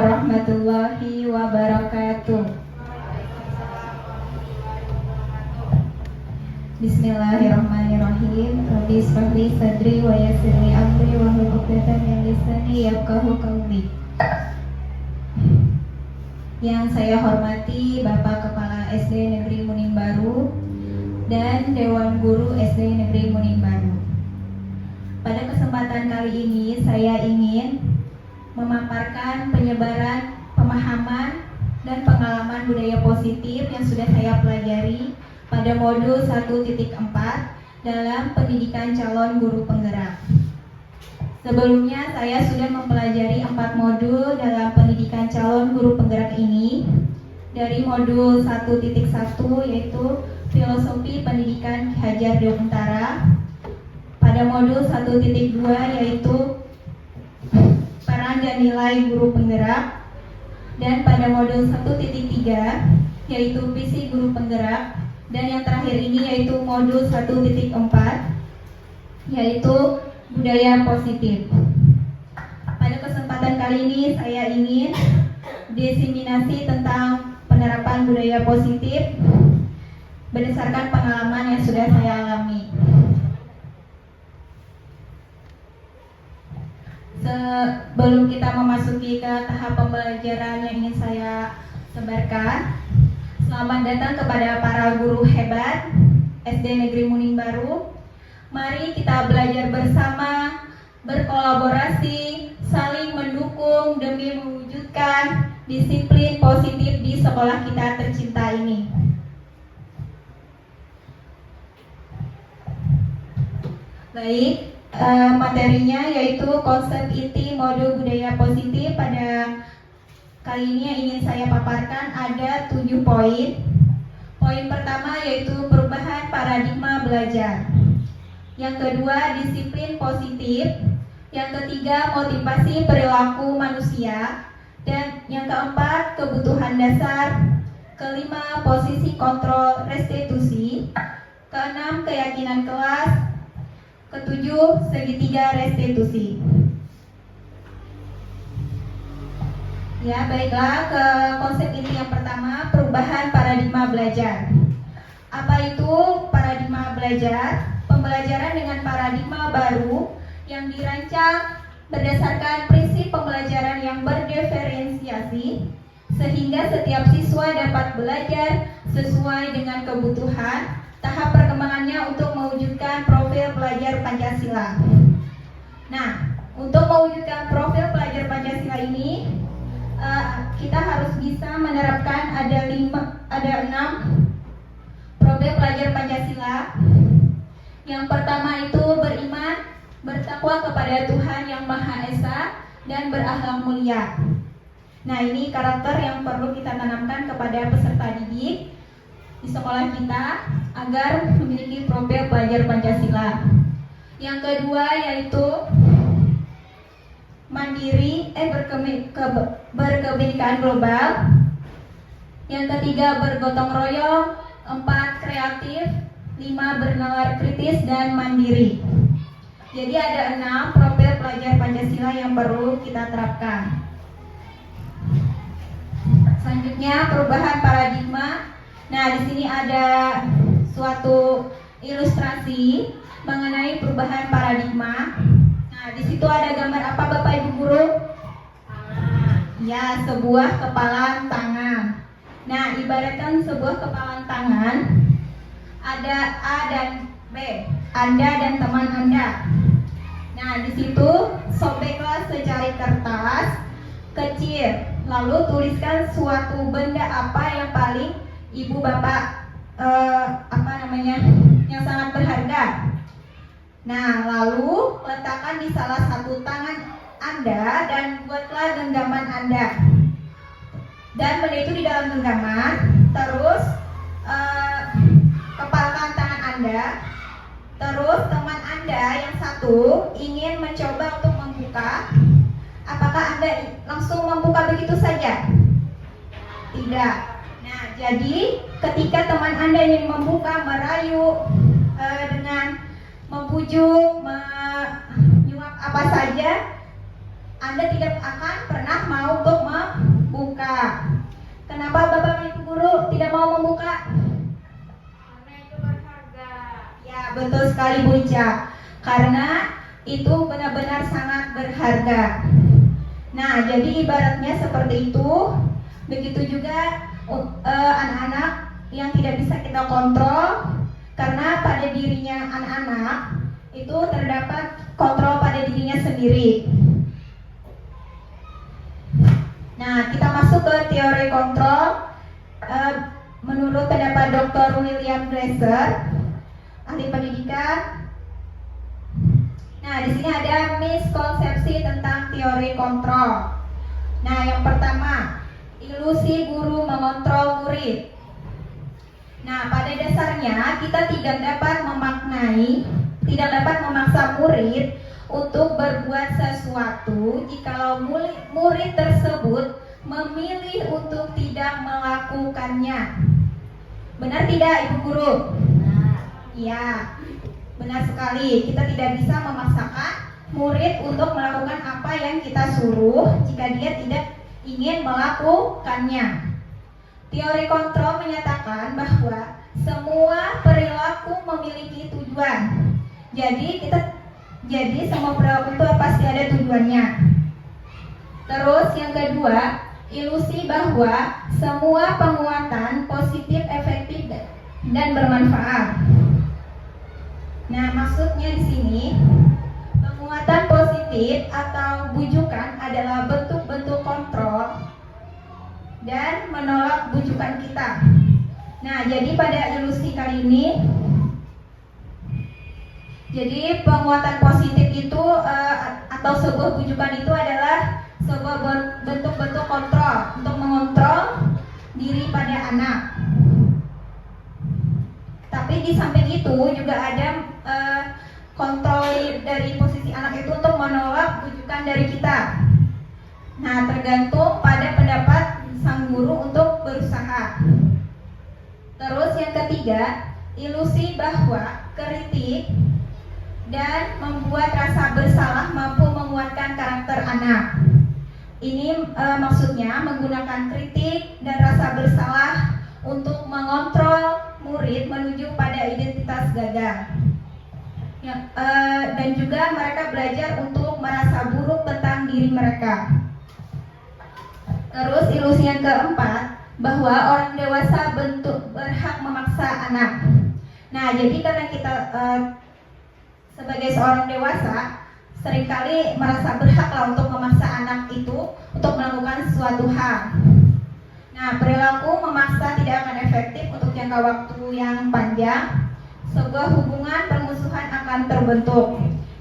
warahmatullahi wabarakatuh. Bismillahirrahmanirrahim. Rabbi ishrah li sadri wa yassir li amri wahlul 'uqdatam min lisani yafqahu qawli. Yang saya hormati Bapak Kepala SD Negeri Muning Baru dan Dewan Guru SD Negeri Muning Baru. Pada kesempatan kali ini saya ingin memaparkan penyebaran pemahaman dan pengalaman budaya positif yang sudah saya pelajari pada modul 1.4 dalam pendidikan calon guru penggerak. Sebelumnya saya sudah mempelajari 4 modul dalam pendidikan calon guru penggerak ini. Dari modul 1.1 yaitu Filosofi Pendidikan Ki Hajar Dewantara, pada modul 1.2 yaitu Peran dan Nilai Guru Penggerak, dan pada modul 1.3 yaitu Visi Guru Penggerak, dan yang terakhir ini yaitu modul 1.4 yaitu Budaya Positif. Pada kesempatan kali ini saya ingin diseminasi tentang penerapan budaya positif berdasarkan pengalaman yang sudah saya alami. Sebelum kita memasuki ke tahap pembelajaran yang ingin saya sebarkan, selamat datang kepada para guru hebat SD Negeri Muning Baru. Mari kita belajar bersama, berkolaborasi, saling mendukung demi mewujudkan disiplin positif di sekolah kita tercinta ini. Baik, materinya yaitu konsep inti modul budaya positif. Pada kali ini yang ingin saya paparkan ada 7 poin. Poin pertama yaitu perubahan paradigma belajar. Yang kedua, disiplin positif. Yang ketiga, motivasi perilaku manusia. Dan yang keempat, kebutuhan dasar. Kelima, posisi kontrol restitusi. Keenam, keyakinan kelas. Ketujuh, segitiga restitusi. Ya, baiklah, ke konsep inti yang pertama, perubahan paradigma belajar. Apa itu paradigma belajar? Pembelajaran dengan paradigma baru yang dirancang berdasarkan prinsip pembelajaran yang berdiferensiasi, sehingga setiap siswa dapat belajar sesuai dengan kebutuhan tahap perkembangannya untuk mewujudkan profil pelajar Pancasila. Nah, untuk mewujudkan profil pelajar Pancasila ini, kita harus bisa menerapkan ada 6 profil pelajar Pancasila. Yang pertama itu beriman, bertakwa kepada Tuhan Yang Maha Esa, dan berakhlak mulia. Nah, ini karakter yang perlu kita tanamkan kepada peserta didik di sekolah kita agar memiliki profil pelajar Pancasila. Yang kedua yaitu mandiri, berkebinekaan global. Yang ketiga bergotong royong. 4 kreatif. 5 bernalar kritis dan mandiri. Jadi ada 6 profil pelajar Pancasila yang perlu kita terapkan. Selanjutnya perubahan paradigma. Nah, di sini ada suatu ilustrasi mengenai perubahan paradigma. Nah, di situ ada gambar apa Bapak Ibu guru? Ya, sebuah kepalan tangan. Nah, ibaratkan sebuah kepalan tangan, ada A dan B, Anda dan teman Anda. Nah, di situ sobeklah secari kertas kecil, lalu tuliskan suatu benda apa yang paling Ibu Bapak yang sangat berharga. Nah, lalu letakkan di salah satu tangan Anda dan buatlah genggaman Anda. Dan benda itu di dalam genggaman, terus kepalkan tangan Anda. Terus teman Anda yang satu ingin mencoba untuk membuka. Apakah Anda langsung membuka begitu saja? Tidak. Nah, jadi ketika teman Anda ingin membuka, merayu dengan membujuk, menyuap apa saja, Anda tidak akan pernah mau untuk membuka. Kenapa Bapak Ibu Guru tidak mau membuka? Karena itu berharga. Ya, betul sekali Bu Ica. Karena itu benar-benar sangat berharga. Nah, jadi ibaratnya seperti itu. Begitu juga anak-anak yang tidak bisa kita kontrol, karena pada dirinya anak-anak itu terdapat kontrol pada dirinya sendiri. Nah, kita masuk ke teori kontrol. Menurut pendapat Dr. William Glasser, ahli pendidikan. Nah, di sini ada miskonsepsi tentang teori kontrol. Nah, yang pertama, ilusi guru mengontrol murid. Nah, pada dasarnya kita tidak dapat memaksa murid untuk berbuat sesuatu jikalau murid tersebut memilih untuk tidak melakukannya. Benar tidak, Ibu Guru? Iya, benar sekali. Kita tidak bisa memaksakan murid untuk melakukan apa yang kita suruh jika dia tidak ingin melakukannya. Teori kontrol menyatakan bahwa semua perilaku memiliki tujuan. Jadi semua perilaku itu pasti ada tujuannya. Terus yang kedua, ilusi bahwa semua penguatan positif, efektif dan bermanfaat. Nah, maksudnya di sini penguatan positif atau bujukan adalah bentuk-bentuk kontrol dan menolak bujukan kita. Nah, jadi pada ilusi kali ini, jadi penguatan positif itu atau sebuah bujukan itu adalah sebuah bentuk-bentuk kontrol untuk mengontrol diri pada anak. Tapi di samping itu juga ada kontrol dari posisi anak itu untuk menolak bujukan dari kita. Nah, tergantung pada pendapat sang guru untuk berusaha. Terus yang ketiga, ilusi bahwa kritik dan membuat rasa bersalah mampu menguatkan karakter anak. Ini maksudnya menggunakan kritik dan rasa bersalah untuk mengontrol murid menuju pada identitas gagal. Dan juga mereka belajar untuk merasa buruk tentang diri mereka. Terus ilusi yang keempat, bahwa orang dewasa berhak memaksa anak. Nah, jadi karena kita sebagai seorang dewasa seringkali merasa berhaklah untuk memaksa anak itu untuk melakukan sesuatu hal. Nah, perilaku memaksa tidak akan efektif untuk jangka waktu yang panjang. Sebuah hubungan permusuhan akan terbentuk.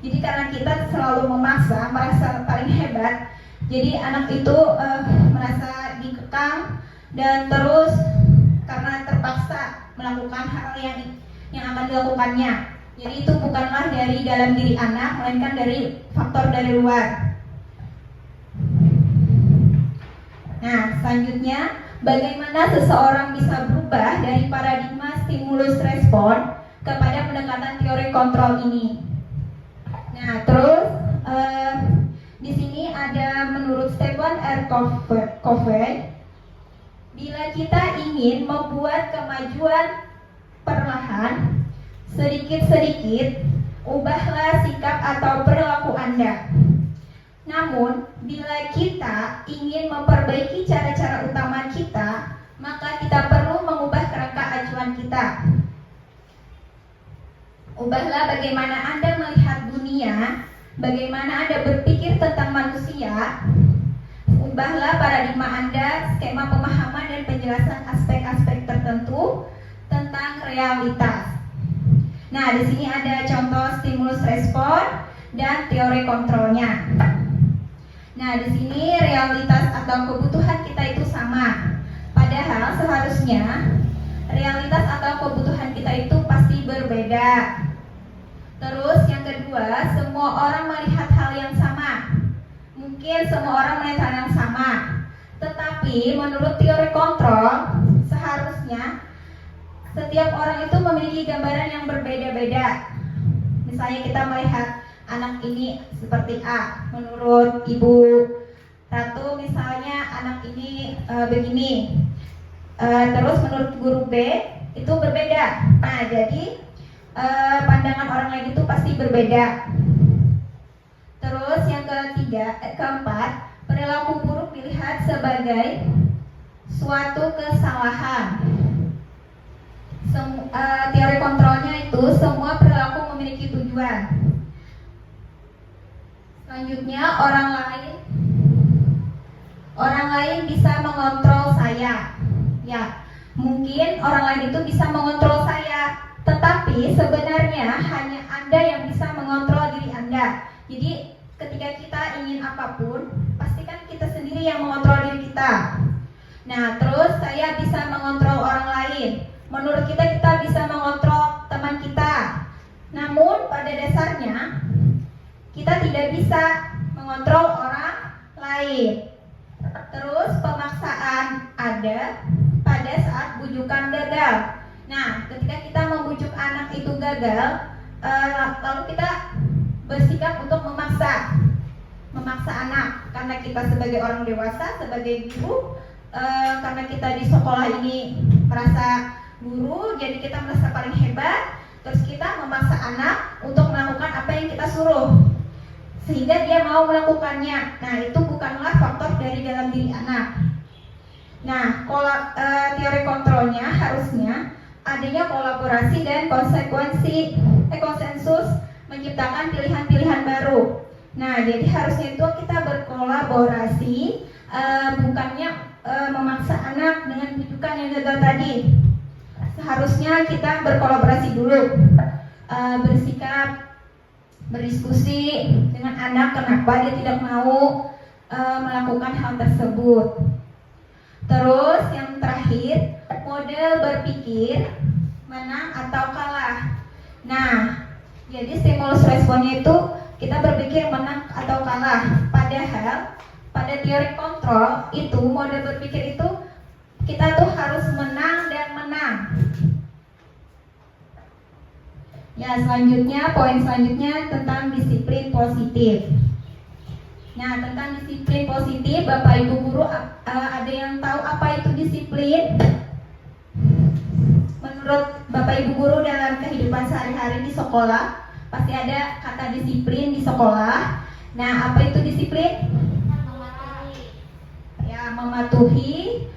Jadi karena kita selalu memaksa, merasa paling hebat, jadi anak itu merasa dikekang dan terus karena terpaksa melakukan hal yang akan dilakukannya. Jadi itu bukanlah dari dalam diri anak, melainkan dari faktor dari luar. Nah, selanjutnya, bagaimana seseorang bisa berubah dari paradigma stimulus respon kepada pendekatan teori kontrol ini? Nah, terus di sini ada menurut Stephen R. Covey, bila kita ingin membuat kemajuan perlahan, sedikit-sedikit, ubahlah sikap atau perilaku Anda. Namun, bila kita ingin memperbaiki cara-cara utama kita, maka kita perlu mengubah kerangka acuan kita. Ubahlah bagaimana Anda melihat dunia, bagaimana Anda berpikir tentang manusia. Ubahlah paradigma Anda, skema pemahaman dan penjelasan aspek-aspek tertentu tentang realitas. Nah, di sini ada contoh stimulus respon dan teori kontrolnya. Nah, di sini realitas atau kebutuhan kita itu sama. Padahal seharusnya realitas atau kebutuhan kita itu pasti berbeda. Terus yang kedua, semua orang melihat hal yang sama. Mungkin semua orang melihat hal yang sama. Tetapi menurut teori kontrol, seharusnya setiap orang itu memiliki gambaran yang berbeda-beda. Misalnya kita melihat anak ini seperti A, menurut Ibu Ratu misalnya anak ini begini. Terus menurut guru B itu berbeda. Nah, jadi pandangan orang lain itu pasti berbeda. Terus yang keempat, perilaku buruk dilihat sebagai suatu kesalahan. Teori kontrolnya itu semua perilaku memiliki tujuan. Selanjutnya orang lain bisa mengontrol saya. Ya, mungkin orang lain itu bisa mengontrol saya, tetapi sebenarnya hanya Anda yang bisa mengontrol diri Anda. Jadi ketika kita ingin apapun, pastikan kita sendiri yang mengontrol diri kita. Nah, terus saya bisa mengontrol orang lain. Menurut kita bisa mengontrol teman kita. Namun pada dasarnya kita tidak bisa mengontrol orang lain. Terus pemaksaan ada pada saat bujukan gagal. Nah, ketika kita membujuk anak itu gagal, lalu kita bersikap untuk memaksa anak, karena kita sebagai orang dewasa, sebagai guru, karena kita di sekolah ini merasa guru, jadi kita merasa paling hebat. Terus kita memaksa anak untuk melakukan apa yang kita suruh, sehingga dia mau melakukannya. Nah, itu bukanlah faktor dari dalam diri anak. Nah, teori kontrolnya harusnya adanya kolaborasi dan konsensus menciptakan pilihan-pilihan baru. Nah, jadi harusnya itu kita berkolaborasi, bukannya memaksa anak dengan bujukan yang gagal tadi. Seharusnya kita berkolaborasi dulu, bersikap, berdiskusi dengan anak kenapa dia tidak mau melakukan hal tersebut. Terus yang terakhir, model berpikir menang atau kalah. Nah, jadi stimulus responnya itu kita berpikir menang atau kalah. Padahal pada teori kontrol itu model berpikir itu kita tuh harus menang dan menang. Ya, poin selanjutnya tentang disiplin positif. Nah, tentang disiplin positif, Bapak Ibu guru, ada yang tahu apa itu disiplin? Menurut Bapak Ibu guru dalam kehidupan sehari-hari di sekolah, pasti ada kata disiplin di sekolah. Nah, apa itu disiplin? Ya, mematuhi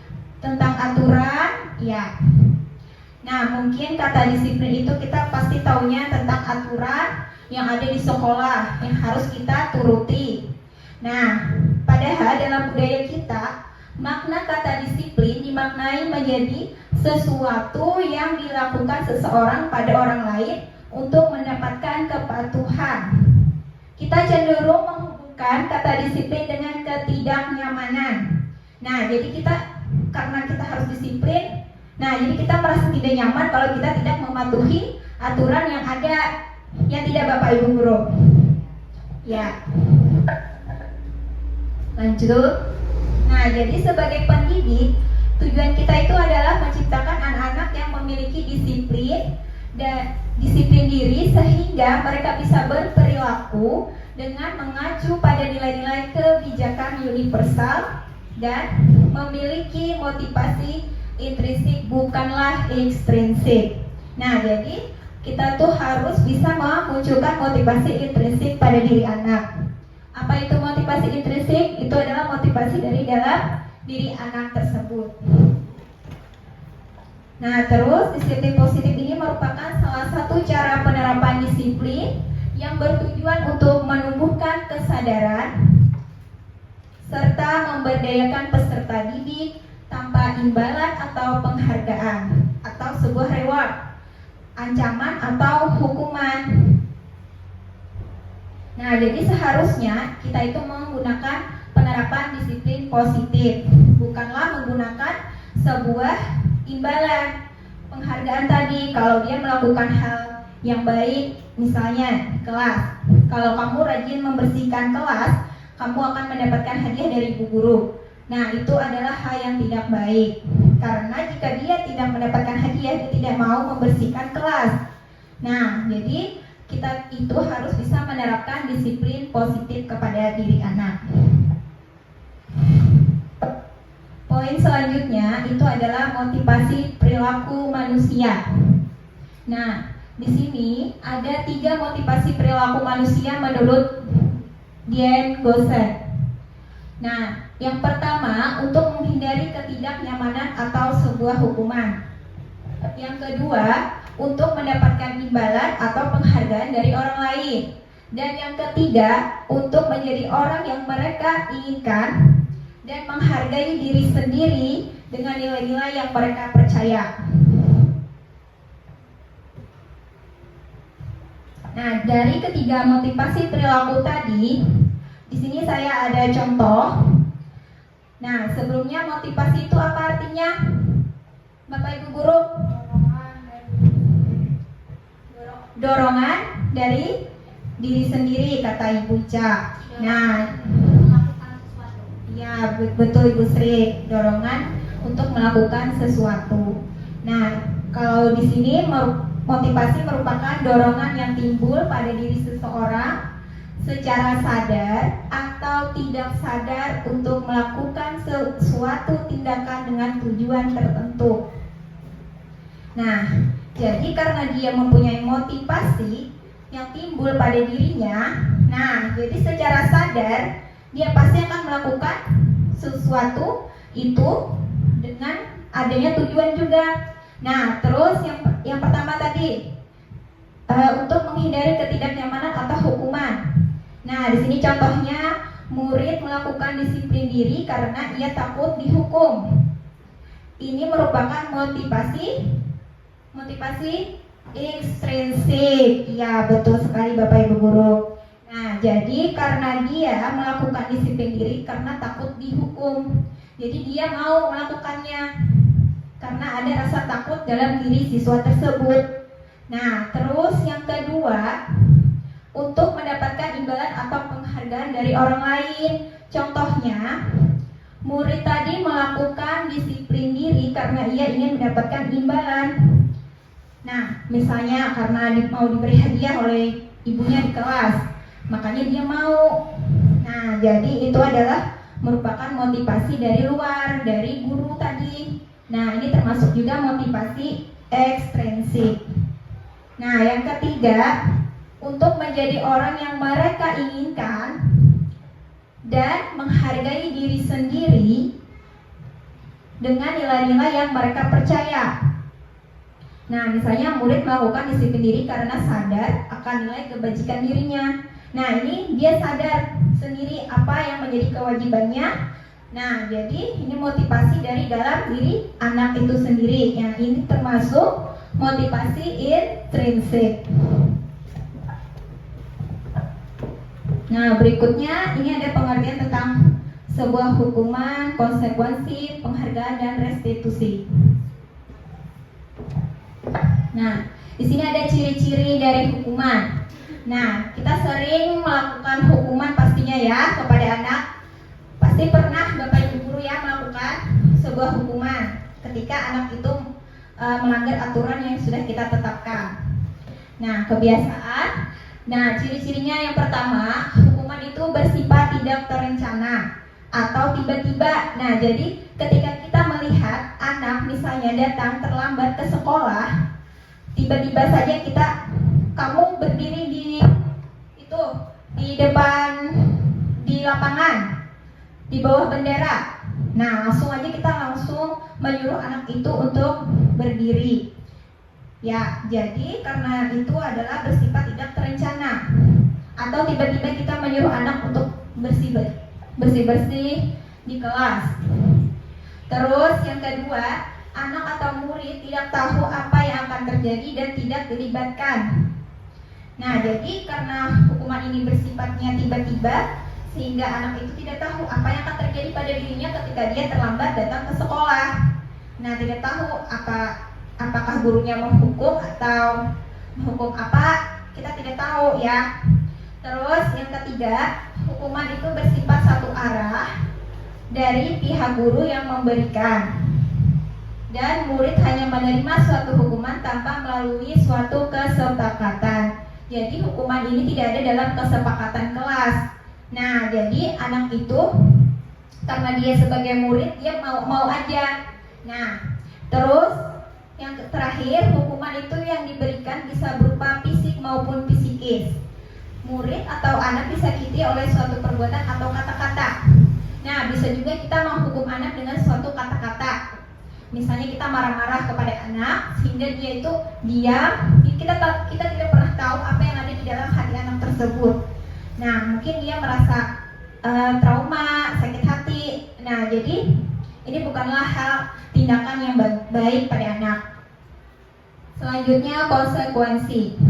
tentang aturan, ya. Nah, mungkin kata disiplin itu kita pasti taunya tentang aturan yang ada di sekolah yang harus kita turuti. Nah, padahal dalam budaya kita, makna kata disiplin dimaknai menjadi sesuatu yang dilakukan seseorang pada orang lain untuk mendapatkan kepatuhan. Kita cenderung menghubungkan kata disiplin dengan ketidaknyamanan. Nah, jadi karena kita harus disiplin, nah jadi kita merasa tidak nyaman kalau kita tidak mematuhi aturan yang ada, yang tidak Bapak Ibu guru. Ya. Lanjut. Nah, jadi sebagai pendidik, tujuan kita itu adalah menciptakan anak-anak yang memiliki disiplin dan disiplin diri sehingga mereka bisa berperilaku dengan mengacu pada nilai-nilai kebijakan universal dan memiliki motivasi intrinsik bukanlah ekstrinsik. Nah, jadi kita tuh harus bisa memunculkan motivasi intrinsik pada diri anak. Apa itu motivasi intrinsik? Itu adalah motivasi dari dalam diri anak tersebut. Nah, terus disiplin positif ini merupakan salah satu cara penerapan disiplin yang bertujuan untuk menumbuhkan kesadaran serta memberdayakan peserta didik tanpa imbalan atau penghargaan atau sebuah reward, ancaman atau hukuman. Nah, jadi seharusnya kita itu menggunakan penerapan disiplin positif, bukanlah menggunakan sebuah imbalan, penghargaan tadi. Kalau dia melakukan hal yang baik, misalnya kelas, kalau kamu rajin membersihkan kelas, kamu akan mendapatkan hadiah dari ibu guru. Nah, itu adalah hal yang tidak baik, karena jika dia tidak mendapatkan hadiah, dia tidak mau membersihkan kelas. Nah, jadi kita itu harus bisa menerapkan disiplin positif kepada diri anak. Poin selanjutnya itu adalah motivasi perilaku manusia. Nah, di sini ada 3 motivasi perilaku manusia menurut Diane Gosset. Nah, yang pertama untuk menghindari ketidaknyamanan atau sebuah hukuman. Yang kedua, untuk mendapatkan imbalan atau penghargaan dari orang lain. Dan yang ketiga, untuk menjadi orang yang mereka inginkan dan menghargai diri sendiri dengan nilai-nilai yang mereka percaya. Nah, dari ketiga motivasi perilaku tadi, di sini saya ada contoh. Nah, sebelumnya motivasi itu apa artinya? Bapak Ibu guru? Dorongan dari diri sendiri, kata Ibu Ca. Nah, ya betul Ibu Sri, dorongan untuk melakukan sesuatu. Nah, kalau di sini motivasi merupakan dorongan yang timbul pada diri seseorang secara sadar atau tidak sadar untuk melakukan suatu tindakan dengan tujuan tertentu. Nah, jadi karena dia mempunyai motivasi yang timbul pada dirinya, nah jadi secara sadar dia pasti akan melakukan sesuatu itu dengan adanya tujuan juga. Nah, terus yang pertama tadi untuk menghindari ketidaknyamanan atau hukuman. Nah, di sini contohnya murid melakukan disiplin diri karena ia takut dihukum. Ini merupakan motivasi ekstrinsik. Ya, betul sekali Bapak Ibu guru. Nah, jadi karena dia melakukan disiplin diri karena takut dihukum. Jadi dia mau melakukannya karena ada rasa takut dalam diri siswa tersebut. Nah, terus yang kedua, untuk mendapatkan imbalan atau penghargaan dari orang lain. Contohnya, murid tadi melakukan disiplin diri karena ia ingin mendapatkan imbalan. Nah, misalnya karena mau diberi hadiah oleh ibunya di kelas, makanya dia mau. Nah, jadi itu adalah merupakan motivasi dari luar, dari guru tadi. Nah, ini termasuk juga motivasi ekstrinsik. Nah, yang ketiga, untuk menjadi orang yang mereka inginkan dan menghargai diri sendiri dengan nilai-nilai yang mereka percaya. Nah, misalnya murid melakukan disiplin diri karena sadar akan nilai kebajikan dirinya. Nah, ini dia sadar sendiri apa yang menjadi kewajibannya. Nah, jadi ini motivasi dari dalam diri anak itu sendiri. Yang ini termasuk motivasi intrinsik. Nah, berikutnya ini ada pengertian tentang sebuah hukuman, konsekuensi, penghargaan, dan restitusi. Nah, di sini ada ciri-ciri dari hukuman. Nah, kita sering melakukan hukuman pastinya ya kepada anak. Pasti pernah Bapak Ibu guru ya melakukan sebuah hukuman ketika anak itu melanggar aturan yang sudah kita tetapkan. Nah, kebiasaan. Nah, ciri-cirinya yang pertama, hukuman itu bersifat tidak terencana atau tiba-tiba. Nah, jadi ketika kita melihat anak misalnya datang terlambat ke sekolah, tiba-tiba saja kamu berdiri di depan di lapangan di bawah bendera. Nah, kita langsung menyuruh anak itu untuk berdiri. Ya, jadi karena itu adalah bersifat tidak terencana. Atau tiba-tiba kita menyuruh anak untuk bersih-bersih di kelas. Terus yang kedua, anak atau murid tidak tahu apa yang akan terjadi dan tidak dilibatkan. Nah, jadi karena hukuman ini bersifatnya tiba-tiba, sehingga anak itu tidak tahu apa yang akan terjadi pada dirinya ketika dia terlambat datang ke sekolah. Nah, tidak tahu apakah gurunya menghukum atau menghukum apa, kita tidak tahu ya. Terus yang ketiga, hukuman itu bersifat satu arah dari pihak guru yang memberikan, dan murid hanya menerima suatu hukuman tanpa melalui suatu kesepakatan. Jadi hukuman ini tidak ada dalam kesepakatan kelas. Nah, jadi anak itu karena dia sebagai murid dia mau aja. Nah, terus yang terakhir, hukuman itu yang diberikan bisa berupa fisik maupun psikis. Murid atau anak disakiti oleh suatu perbuatan atau kata-kata. Nah, bisa juga kita menghukum anak dengan suatu kata-kata. Misalnya kita marah-marah kepada anak sehingga dia itu diam, kita tidak pernah tahu apa yang ada di dalam hati anak tersebut. Nah, mungkin dia merasa trauma, sakit hati. Nah, jadi ini bukanlah hal tindakan yang baik pada anak. Selanjutnya, konsekuensi.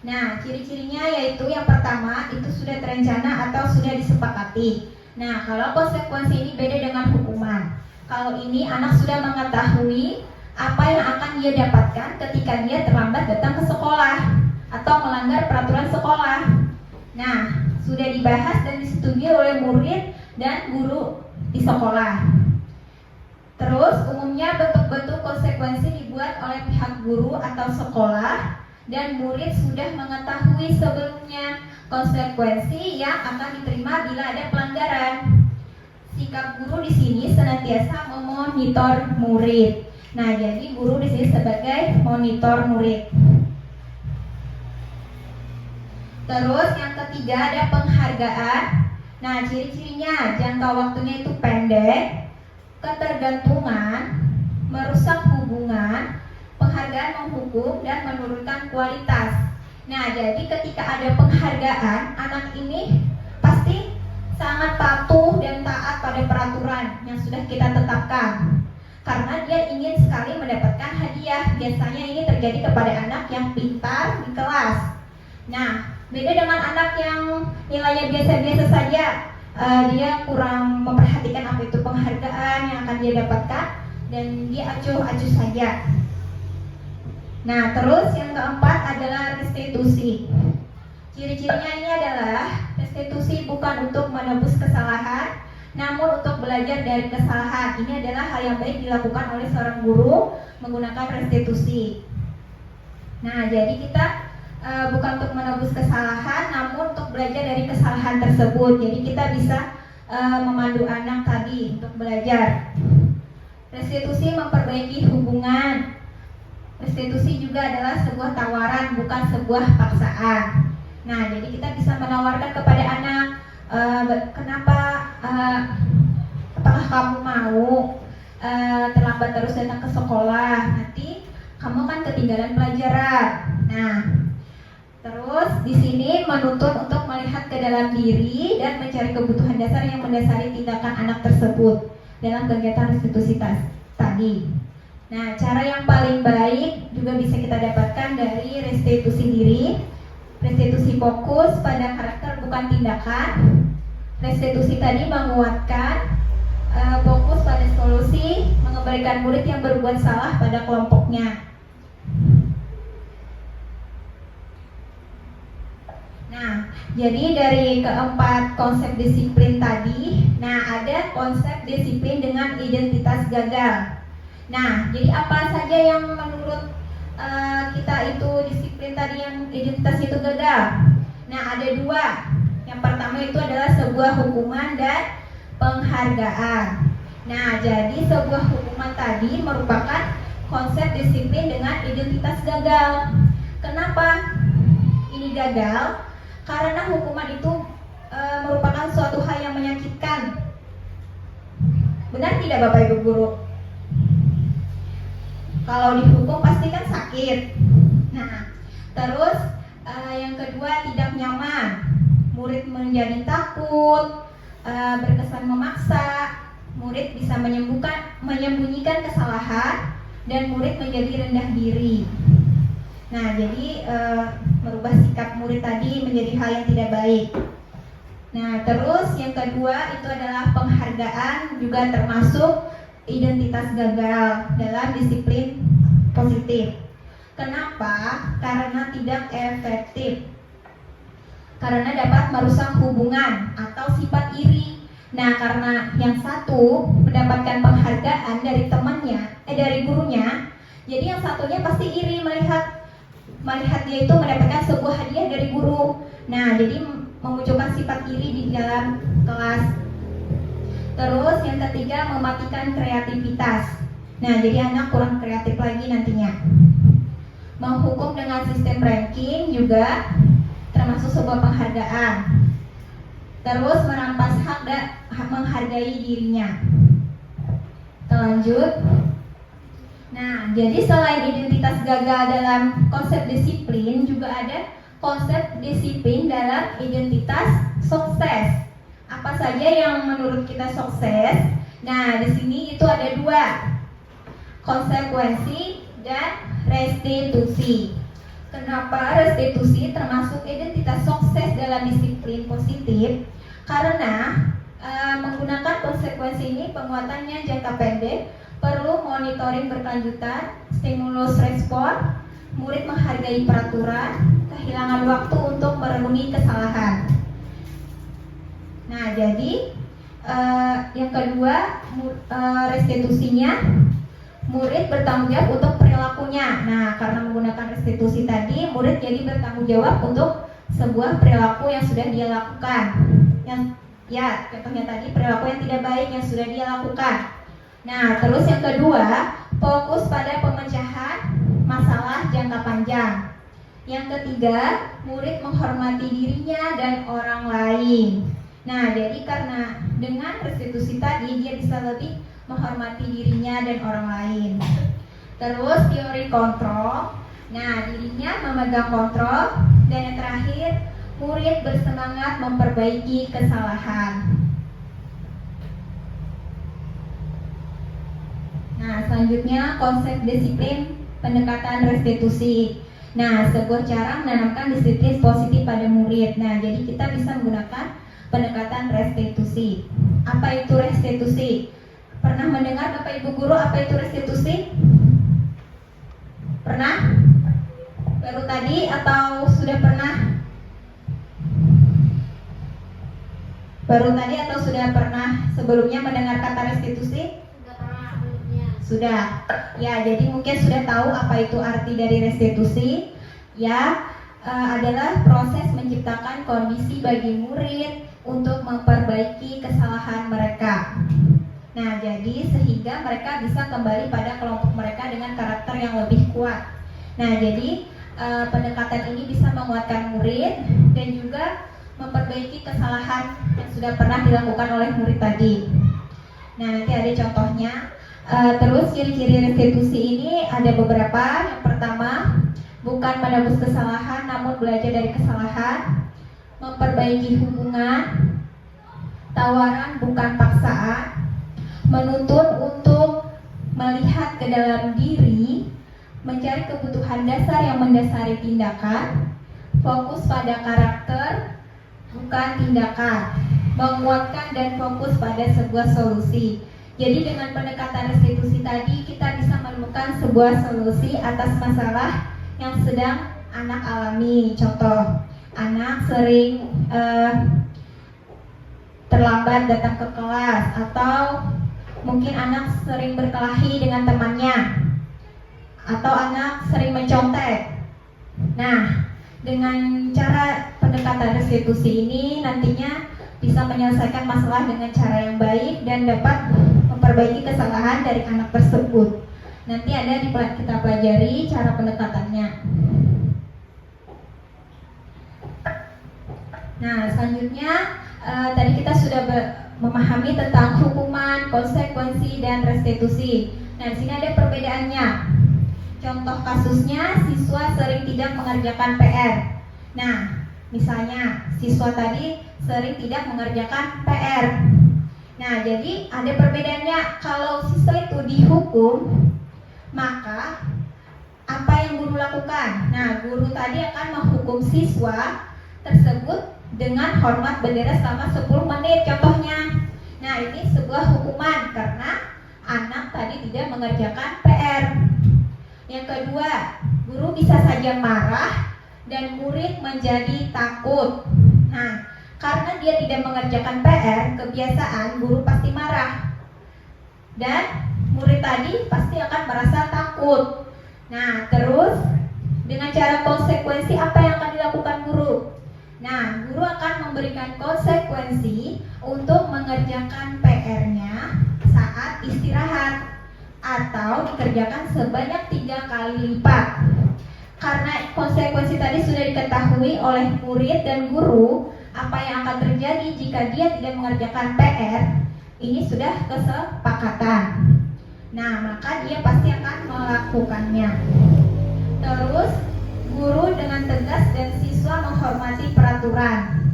Nah, ciri-cirinya yaitu yang pertama itu sudah terencana atau sudah disepakati. Nah, kalau konsekuensi ini beda dengan hukuman. Kalau ini anak sudah mengetahui apa yang akan dia dapatkan ketika dia terlambat datang ke sekolah atau melanggar peraturan sekolah. Nah, sudah dibahas dan disetujui oleh murid dan guru di sekolah. Terus umumnya bentuk-bentuk konsekuensi dibuat oleh pihak guru atau sekolah dan murid sudah mengetahui sebelumnya konsekuensi yang akan diterima bila ada pelanggaran. Sikap guru di sini senantiasa memonitor murid. Nah, jadi guru di sini sebagai monitor murid. Terus yang ketiga ada penghargaan. Nah, ciri-cirinya jangka waktunya itu pendek, ketergantungan, merusak hubungan, penghargaan menghukum dan menurunkan kualitas. Nah, jadi ketika ada penghargaan, anak ini pasti sangat patuh dan taat pada peraturan yang sudah kita tetapkan. Karena dia ingin sekali mendapatkan hadiah. Biasanya ini terjadi kepada anak yang pintar di kelas. Nah, beda dengan anak yang nilainya biasa-biasa saja. Dia kurang memperhatikan apa itu penghargaan yang akan dia dapatkan dan dia acuh-acuh saja. Nah, terus yang keempat adalah restitusi. Ciri-cirinya ini adalah restitusi bukan untuk menebus kesalahan, namun untuk belajar dari kesalahan. Ini adalah hal yang baik dilakukan oleh seorang guru menggunakan restitusi. Nah, jadi kita bukan untuk menebus kesalahan, namun untuk belajar dari kesalahan tersebut. Jadi kita bisa memandu anak tadi untuk belajar. Restitusi memperbaiki hubungan. Restitusi juga adalah sebuah tawaran, bukan sebuah paksaan. Nah, jadi kita bisa menawarkan kepada anak, apakah kamu mau terlambat terus datang ke sekolah? Nanti kamu kan ketinggalan pelajaran. Nah, terus di sini menuntut untuk melihat ke dalam diri dan mencari kebutuhan dasar yang mendasari tindakan anak tersebut dalam kegiatan restitusi tadi. Nah, cara yang paling baik juga bisa kita dapatkan dari restitusi diri. Restitusi fokus pada karakter bukan tindakan. Restitusi tadi menguatkan, fokus pada solusi, mengembalikan murid yang berbuat salah pada kelompoknya. Nah, jadi dari keempat konsep disiplin tadi, nah ada konsep disiplin dengan identitas gagal. Nah, jadi apa saja yang menurut kita itu disiplin tadi yang identitas itu gagal? Nah, ada dua. Yang pertama itu adalah sebuah hukuman dan penghargaan. Nah, jadi sebuah hukuman tadi merupakan konsep disiplin dengan identitas gagal. Kenapa ini gagal? Karena hukuman itu merupakan suatu hal yang menyakitkan. Benar tidak Bapak Ibu Guru? Kalau dihukum pasti kan sakit. Nah, terus yang kedua tidak nyaman. Murid menjadi takut, berkesan memaksa. Murid bisa menyembunyikan kesalahan dan murid menjadi rendah diri. Nah, jadi merubah sikap murid tadi menjadi hal yang tidak baik. Nah, terus yang kedua itu adalah penghargaan, juga termasuk identitas gagal dalam disiplin positif. Kenapa? Karena tidak efektif. Karena dapat merusak hubungan atau sifat iri. Nah, karena yang satu mendapatkan penghargaan dari temannya, dari gurunya, jadi yang satunya pasti iri melihat melihat dia itu mendapatkan sebuah hadiah dari guru. Nah, jadi memunculkan sifat iri di dalam kelas. Terus yang ketiga, mematikan kreativitas. Nah, jadi anak kurang kreatif lagi nantinya. Menghukum dengan sistem ranking juga termasuk sebuah penghargaan. Terus merampas hak dan menghargai dirinya. Kita lanjut. Nah, jadi selain identitas gagal dalam konsep disiplin, juga ada konsep disiplin dalam identitas sukses. Apa saja yang menurut kita sukses? Nah, di sini itu ada dua, konsekuensi dan restitusi. Kenapa restitusi termasuk identitas sukses dalam disiplin positif? Karena menggunakan konsekuensi ini penguatannya jangka pendek, perlu monitoring berkelanjutan, stimulus respon, murid menghargai peraturan, kehilangan waktu untuk merenungi kesalahan. Nah, jadi yang kedua, restitusinya, murid bertanggung jawab untuk perilakunya. Nah, karena menggunakan restitusi tadi, murid jadi bertanggung jawab untuk sebuah perilaku yang sudah dia lakukan. Contohnya tadi perilaku yang tidak baik yang sudah dia lakukan. Nah, terus yang kedua, fokus pada pemecahan masalah jangka panjang. Yang ketiga, murid menghormati dirinya dan orang lain. Nah, jadi karena dengan restitusi tadi dia bisa lebih menghormati dirinya dan orang lain. Terus teori kontrol. Nah, dirinya memegang kontrol. Dan yang terakhir, murid bersemangat memperbaiki kesalahan. Nah, selanjutnya konsep disiplin pendekatan restitusi. Nah, sebuah cara menanamkan disiplin positif pada murid. Nah, jadi kita bisa menggunakan pendekatan restitusi. Apa itu restitusi? Pernah mendengar Bapak Ibu guru apa itu restitusi? Pernah? Baru tadi atau sudah pernah? Baru tadi atau sudah pernah sebelumnya mendengar kata restitusi? Sudah. Ya, jadi mungkin sudah tahu apa itu arti dari restitusi. Ya, adalah proses menciptakan kondisi bagi murid untuk memperbaiki kesalahan mereka. Nah, jadi sehingga mereka bisa kembali pada kelompok mereka dengan karakter yang lebih kuat. Nah, jadi pendekatan ini bisa menguatkan murid dan juga memperbaiki kesalahan yang sudah pernah dilakukan oleh murid tadi. Nah, nanti ada contohnya. Terus ciri-ciri restitusi ini ada beberapa. Yang pertama, bukan menebus kesalahan namun belajar dari kesalahan, memperbaiki hubungan, tawaran bukan paksaan, menuntut untuk melihat ke dalam diri, mencari kebutuhan dasar yang mendasari tindakan, fokus pada karakter bukan tindakan, menguatkan dan fokus pada sebuah solusi. Jadi dengan pendekatan restitusi tadi kita bisa menemukan sebuah solusi atas masalah yang sedang anak alami. Contoh, anak sering terlambat datang ke kelas, atau mungkin anak sering berkelahi dengan temannya, atau anak sering mencontek. Nah, dengan cara pendekatan restitusi ini nantinya bisa menyelesaikan masalah dengan cara yang baik dan dapat memperbaiki kesalahan dari anak tersebut. Nanti ada kita pelajari cara pendekatannya. Nah, selanjutnya tadi kita sudah memahami tentang hukuman, konsekuensi, dan restitusi. Nah, di sini ada perbedaannya. Contoh kasusnya, siswa sering tidak mengerjakan PR. Nah, misalnya siswa tadi sering tidak mengerjakan PR. Nah, jadi ada perbedaannya. Kalau siswa itu dihukum, maka apa yang guru lakukan? Nah, guru tadi akan menghukum siswa tersebut dengan hormat bendera selama 10 menit contohnya. Nah, ini sebuah hukuman karena anak tadi tidak mengerjakan PR. Yang kedua, guru bisa saja marah dan murid menjadi takut. Nah, karena dia tidak mengerjakan PR, kebiasaan guru pasti marah dan murid tadi pasti akan merasa takut. Nah, terus Dengan cara konsekuensi apa yang akan dilakukan guru? Nah, guru akan memberikan konsekuensi untuk mengerjakan PR-nya saat istirahat atau dikerjakan sebanyak 3 kali lipat. Karena konsekuensi tadi sudah diketahui oleh murid dan guru, apa yang akan terjadi jika dia tidak mengerjakan PR, ini sudah kesepakatan. Nah, maka dia pasti akan melakukannya. Terus, guru dengan tegas dan siswa menghormati peraturan.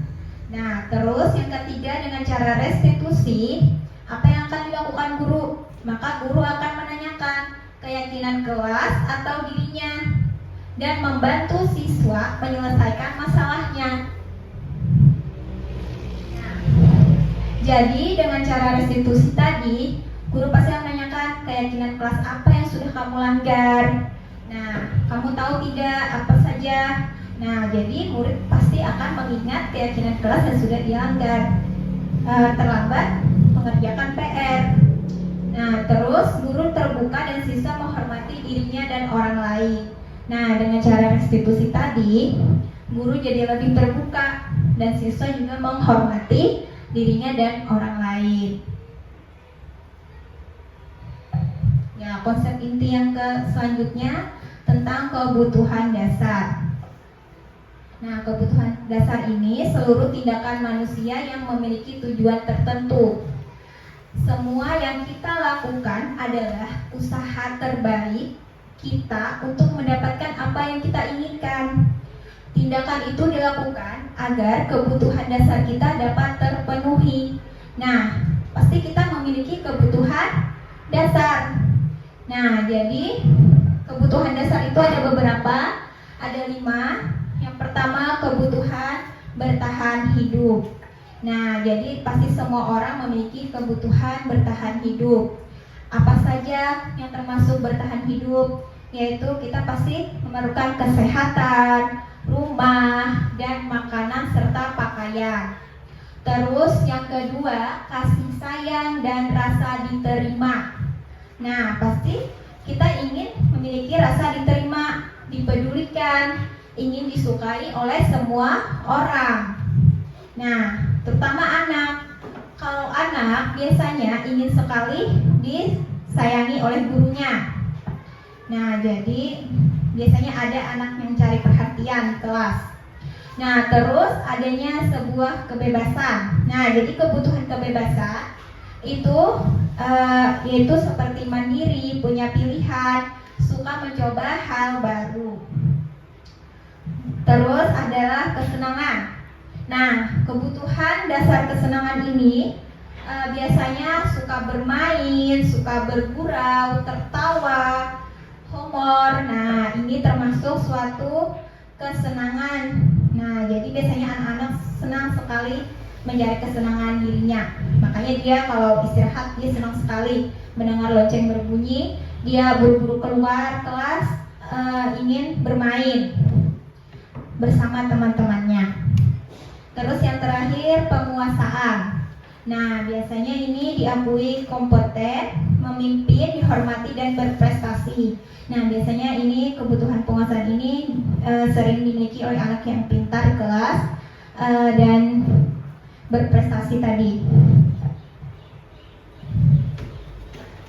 Nah, terus yang ketiga dengan cara restitusi, apa yang akan dilakukan guru? Maka guru akan menanyakan keyakinan kelas atau dirinya dan membantu siswa menyelesaikan masalahnya. Nah, jadi dengan cara restitusi tadi, guru pasti akan menanyakan keyakinan kelas apa yang sudah kamu langgar. Nah, kamu tahu tidak apa saja. Nah, jadi murid pasti akan mengingat keyakinan kelas yang sudah dilanggar. Terlambat mengerjakan PR. Nah, terus guru terbuka dan siswa menghormati dirinya dan orang lain. Nah, dengan cara restitusi tadi, guru jadi lebih terbuka dan siswa juga menghormati dirinya dan orang lain. Ya, konsep inti yang selanjutnya tentang kebutuhan dasar. Nah, kebutuhan dasar ini seluruh tindakan manusia yang memiliki tujuan tertentu. Semua yang kita lakukan adalah usaha terbaik kita untuk mendapatkan apa yang kita inginkan. Tindakan itu dilakukan agar kebutuhan dasar kita dapat terpenuhi. Nah, pasti kita memiliki kebutuhan dasar. Nah, jadi kebutuhan dasar itu ada beberapa, ada 5. Yang pertama, kebutuhan bertahan hidup. Nah, jadi pasti semua orang memiliki kebutuhan bertahan hidup. Apa saja yang termasuk bertahan hidup? Yaitu kita pasti memerlukan kesehatan, rumah, dan makanan serta pakaian. Terus yang kedua, kasih sayang dan rasa diterima. Nah, pasti kita ingin memiliki rasa diterima, dipedulikan, ingin disukai oleh semua orang. Nah, terutama anak. Kalau anak biasanya ingin sekali disayangi oleh gurunya. Nah, jadi biasanya ada anak yang cari perhatian di kelas. Nah, terus adanya sebuah kebebasan. Nah, jadi kebutuhan kebebasan itu yaitu seperti mandiri, punya pilihan, suka mencoba hal baru. Terus adalah kesenangan. Nah, kebutuhan dasar kesenangan ini biasanya suka bermain, suka bergurau, tertawa, humor. Nah, ini termasuk suatu kesenangan. Nah, jadi biasanya anak-anak senang sekali mencari kesenangan dirinya. Makanya dia kalau istirahat dia senang sekali mendengar lonceng berbunyi. Dia buru-buru keluar kelas ingin bermain bersama teman-temannya. Terus yang terakhir, penguasaan. Nah, biasanya ini diakui kompeten, memimpin, dihormati, dan berprestasi. Nah, biasanya ini kebutuhan penguasaan ini sering dimiliki oleh anak yang pintar di kelas dan berprestasi tadi.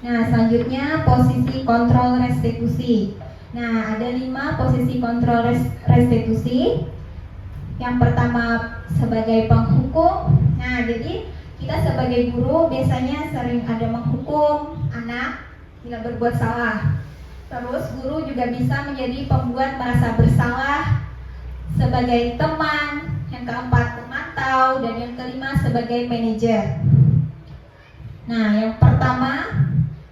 Nah, selanjutnya posisi kontrol restitusi. Nah, ada 5 posisi kontrol restitusi. Yang pertama sebagai penghukum. Nah, jadi kita sebagai guru biasanya sering ada menghukum anak bila berbuat salah. Terus guru juga bisa menjadi pembuat merasa bersalah sebagai teman. Yang keempat pemantau, dan yang kelima sebagai manajer. Nah, yang pertama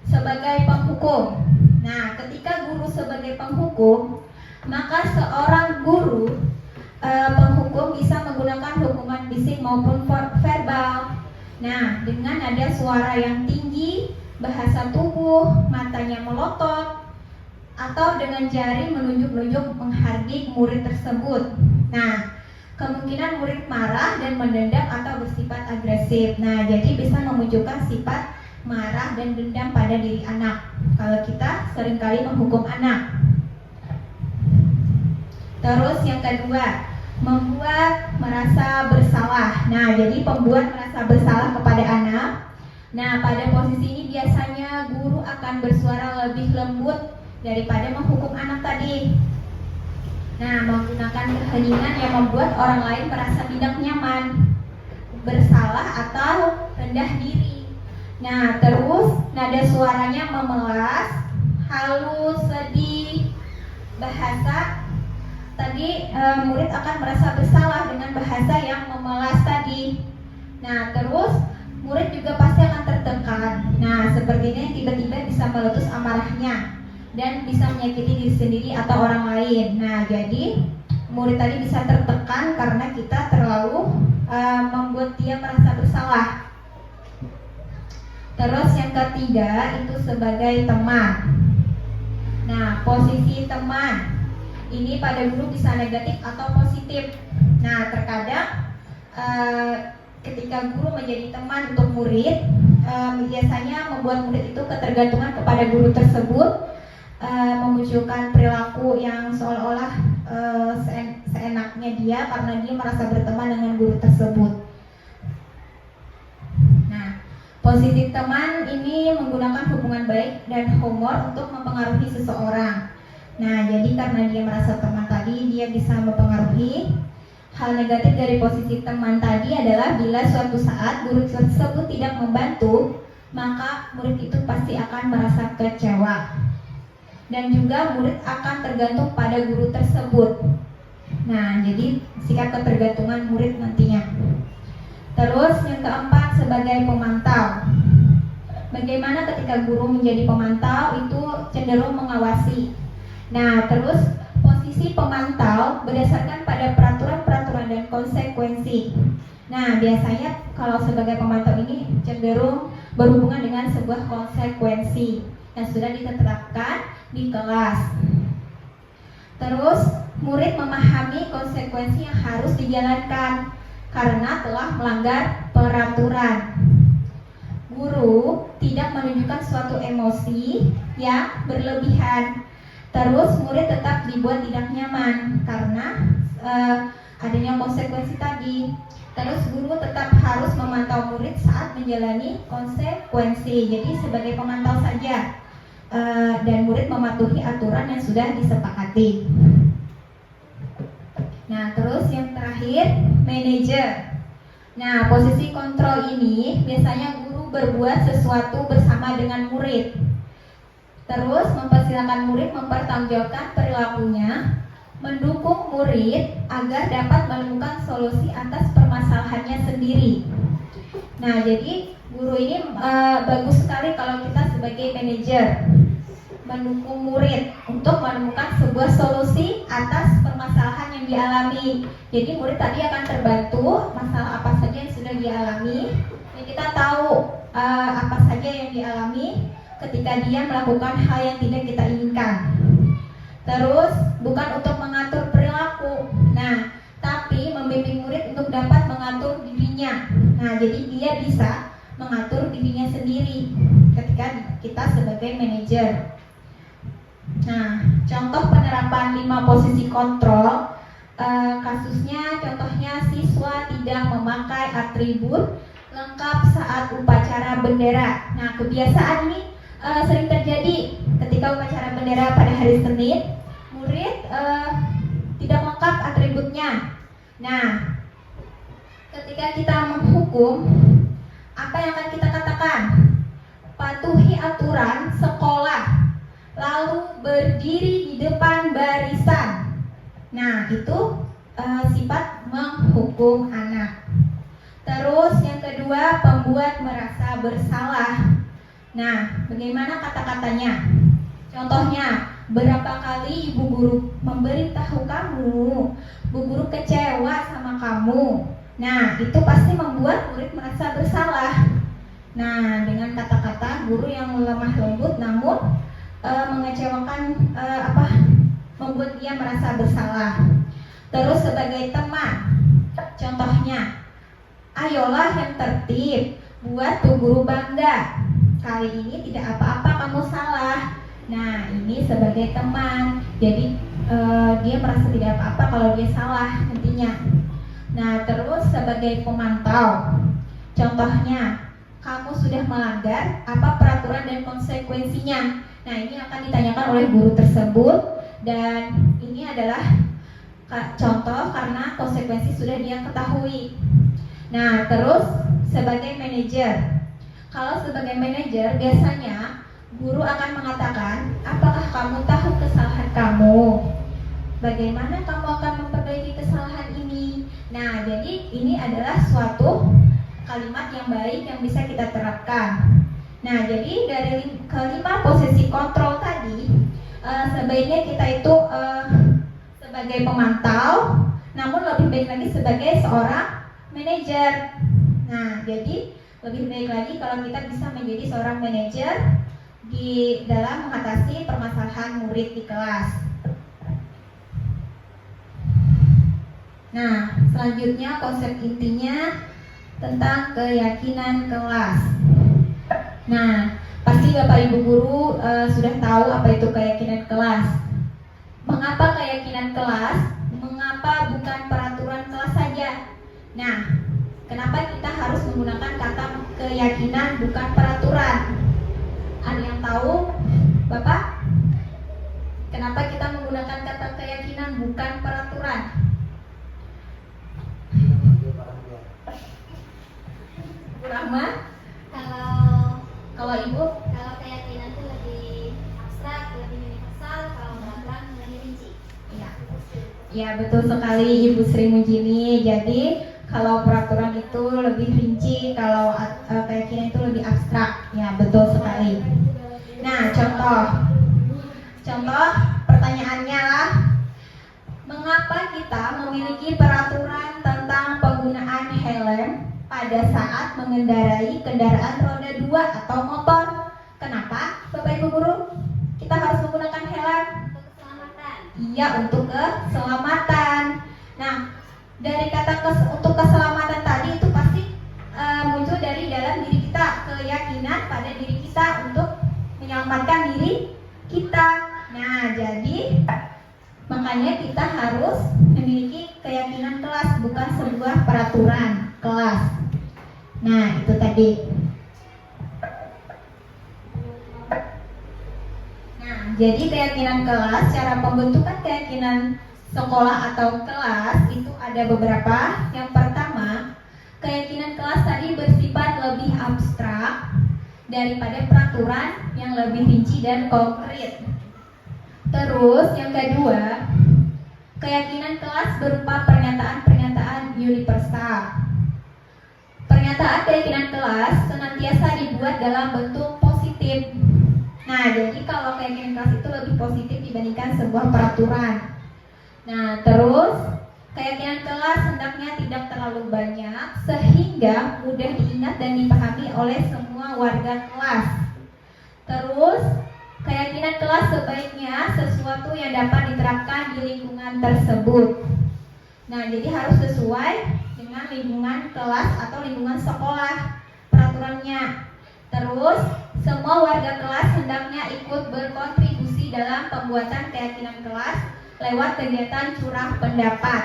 sebagai penghukum. Nah, ketika guru sebagai penghukum, maka seorang guru penghukum bisa menggunakan hukuman fisik maupun verbal. Nah, dengan ada suara yang tinggi, bahasa tubuh, matanya melotot, atau dengan jari menunjuk-nunjuk menghardik murid tersebut. Nah, kemungkinan murid marah dan mendendam atau bersifat agresif. Nah, jadi bisa memunculkan sifat marah dan dendam pada diri anak kalau kita seringkali menghukum anak. Terus yang kedua, membuat merasa bersalah. Nah, jadi pembuat merasa bersalah kepada anak. Nah, pada posisi ini biasanya guru akan bersuara lebih lembut daripada menghukum anak tadi. Nah, menggunakan keheningan yang membuat orang lain merasa tidak nyaman, bersalah atau rendah diri. Nah, terus nada suaranya memelas, halus, sedih, bahasa. Tadi murid akan merasa bersalah dengan bahasa yang memelas tadi. Nah, terus murid juga pasti akan tertekan. Nah, seperti ini tiba-tiba bisa meletus amarahnya dan bisa menyakiti diri sendiri atau orang lain. Nah, jadi murid tadi bisa tertekan karena kita terlalu membuat dia merasa bersalah. Terus yang ketiga itu sebagai teman. Nah, posisi teman ini pada guru bisa negatif atau positif. Nah, terkadang ketika guru menjadi teman untuk murid, biasanya membuat murid itu ketergantungan kepada guru tersebut, memunculkan perilaku yang seolah-olah seenaknya dia karena dia merasa berteman dengan guru tersebut. Nah, positif teman ini menggunakan hubungan baik dan humor untuk mempengaruhi seseorang. Nah, jadi karena dia merasa teman tadi, dia bisa mempengaruhi. Hal negatif dari posisi teman tadi adalah bila suatu saat guru tersebut tidak membantu, maka murid itu pasti akan merasa kecewa. Dan juga murid akan tergantung pada guru tersebut. Nah, jadi sikap ketergantungan murid nantinya. Terus yang keempat sebagai pemantau. Bagaimana ketika guru menjadi pemantau itu cenderung mengawasi. Nah, terus posisi pemantau berdasarkan pada peraturan-peraturan dan konsekuensi. Nah, biasanya kalau sebagai pemantau ini cenderung berhubungan dengan sebuah konsekuensi yang sudah ditetapkan di kelas. Terus, murid memahami konsekuensi yang harus dijalankan karena telah melanggar peraturan. Guru tidak menunjukkan suatu emosi yang berlebihan. Terus murid tetap dibuat tidak nyaman karena adanya konsekuensi tadi. Terus guru tetap harus memantau murid saat menjalani konsekuensi. Jadi sebagai pemantau saja, dan murid mematuhi aturan yang sudah disepakati. Nah, terus yang terakhir, manajer. Nah, posisi kontrol ini biasanya guru berbuat sesuatu bersama dengan murid. Terus mempersilahkan murid mempertanggungjawabkan perilakunya, mendukung murid agar dapat menemukan solusi atas permasalahannya sendiri. Nah, jadi guru ini bagus sekali kalau kita sebagai manajer mendukung murid untuk menemukan sebuah solusi atas permasalahan yang dialami. Jadi murid tadi akan terbantu masalah apa saja yang sudah dialami. Dan kita tahu apa saja yang dialami ketika dia melakukan hal yang tidak kita inginkan. Terus bukan untuk mengatur perilaku, nah, tapi membimbing murid untuk dapat mengatur dirinya. Nah, jadi dia bisa mengatur dirinya sendiri ketika kita sebagai manajer. Nah, contoh penerapan 5 posisi kontrol, kasusnya contohnya siswa tidak memakai atribut lengkap saat upacara bendera. Nah, kebiasaan ini sering terjadi ketika upacara bendera pada hari Senin, murid tidak lengkap atributnya. Nah, ketika kita menghukum, apa yang akan kita katakan? Patuhi aturan sekolah, lalu berdiri di depan barisan. Nah, itu sifat menghukum anak. Terus yang kedua, pembuat merasa bersalah. Nah, bagaimana kata-katanya? Contohnya, berapa kali ibu guru memberitahu kamu, bu guru kecewa sama kamu. Nah, itu pasti membuat murid merasa bersalah. Nah, dengan kata-kata guru yang lemah lembut namun mengecewakan, membuat dia merasa bersalah. Terus sebagai teman, contohnya, ayolah yang tertib, buat bu guru bangga. Kali ini tidak apa-apa kamu salah. Nah, ini sebagai teman. Jadi dia merasa tidak apa-apa kalau dia salah nantinya. Nah, terus sebagai pemantau, contohnya kamu sudah melanggar, apa peraturan dan konsekuensinya. Nah, ini akan ditanyakan oleh guru tersebut, dan ini adalah contoh karena konsekuensi sudah dia ketahui. Nah, terus sebagai manajer, kalau sebagai manajer biasanya guru akan mengatakan, apakah kamu tahu kesalahan kamu? Bagaimana kamu akan memperbaiki kesalahan ini? Nah, jadi ini adalah suatu kalimat yang baik yang bisa kita terapkan. Nah, jadi dari kelima posisi kontrol tadi, sebaiknya kita itu sebagai pemantau, namun lebih baik lagi sebagai seorang manajer. Nah, jadi lebih baik lagi kalau kita bisa menjadi seorang manajer di dalam mengatasi permasalahan murid di kelas. Nah, selanjutnya konsep intinya tentang keyakinan kelas. Nah, pasti Bapak Ibu guru sudah tahu apa itu keyakinan kelas. Mengapa keyakinan kelas? Mengapa bukan peraturan kelas saja? Nah, kenapa kita harus menggunakan kata keyakinan bukan peraturan? Ada yang tahu, Bapak? Kenapa kita menggunakan kata keyakinan bukan peraturan? Bu Rahma? Kalau Ibu? Kalau keyakinan itu lebih abstrak, lebih universal, kalau peraturan lebih rinci. Iya. Ya, betul sekali Ibu Sri Mujini. Jadi kalau peraturan itu lebih rinci, kalau keyakinan itu lebih abstrak. Ya, betul sekali. Nah, contoh pertanyaannya lah, mengapa kita memiliki peraturan tentang penggunaan helm pada saat mengendarai kendaraan roda 2 atau motor? Kenapa, Bapak Ibu guru, kita harus menggunakan helm? Untuk keselamatan. Iya, untuk keselamatan. Nah, dari kata untuk keselamatan tadi itu pasti muncul dari dalam diri kita, keyakinan pada diri kita untuk menyelamatkan diri kita. Nah, jadi makanya kita harus memiliki keyakinan kelas, bukan sebuah peraturan kelas. Nah, itu tadi. Nah, jadi keyakinan kelas, cara pembentukan keyakinan sekolah atau kelas itu ada beberapa. Yang pertama, keyakinan kelas tadi bersifat lebih abstrak daripada peraturan yang lebih rinci dan konkret. Terus yang kedua, keyakinan kelas berupa pernyataan-pernyataan universal. Pernyataan keyakinan kelas senantiasa dibuat dalam bentuk positif. Nah, jadi kalau keyakinan kelas itu lebih positif dibandingkan sebuah peraturan. Nah, terus keyakinan kelas hendaknya tidak terlalu banyak sehingga mudah diingat dan dipahami oleh semua warga kelas. Terus keyakinan kelas sebaiknya sesuatu yang dapat diterapkan di lingkungan tersebut. Nah, jadi harus sesuai dengan lingkungan kelas atau lingkungan sekolah peraturannya. Terus semua warga kelas hendaknya ikut berkontribusi dalam pembuatan keyakinan kelas lewat kegiatan curah pendapat.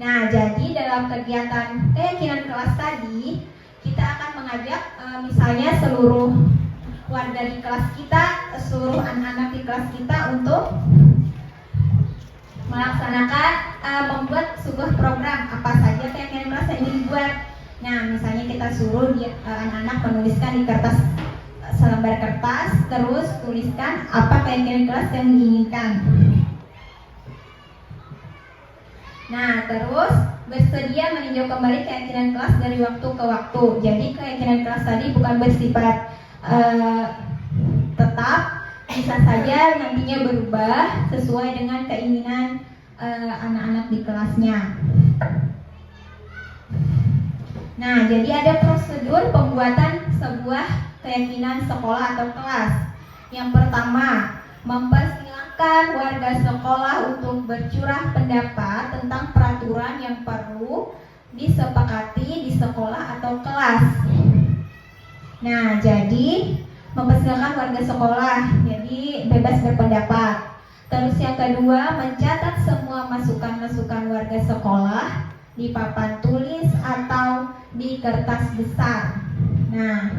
Nah, jadi dalam kegiatan keyakinan kelas tadi kita akan mengajak misalnya seluruh warga di kelas kita, seluruh anak-anak di kelas kita untuk melaksanakan membuat sebuah program apa saja keyakinan kelas yang ingin dibuat. Nah, misalnya kita suruh anak-anak menuliskan di kertas, selembar kertas, terus tuliskan apa keyakinan kelas yang diinginkan. Nah, terus bersedia meninjau kembali keyakinan kelas dari waktu ke waktu. Jadi keyakinan kelas tadi bukan bersifat tetap, bisa saja nantinya berubah sesuai dengan keinginan anak-anak di kelasnya. Nah, jadi ada prosedur pembuatan sebuah keyakinan sekolah atau kelas. Yang pertama, mempersilahkan warga sekolah untuk bercurah pendapat tentang peraturan yang perlu disepakati di sekolah atau kelas. Nah, jadi mempersilahkan warga sekolah, jadi bebas berpendapat. Terus yang kedua, mencatat semua masukan-masukan warga sekolah di papan tulis atau di kertas besar. Nah,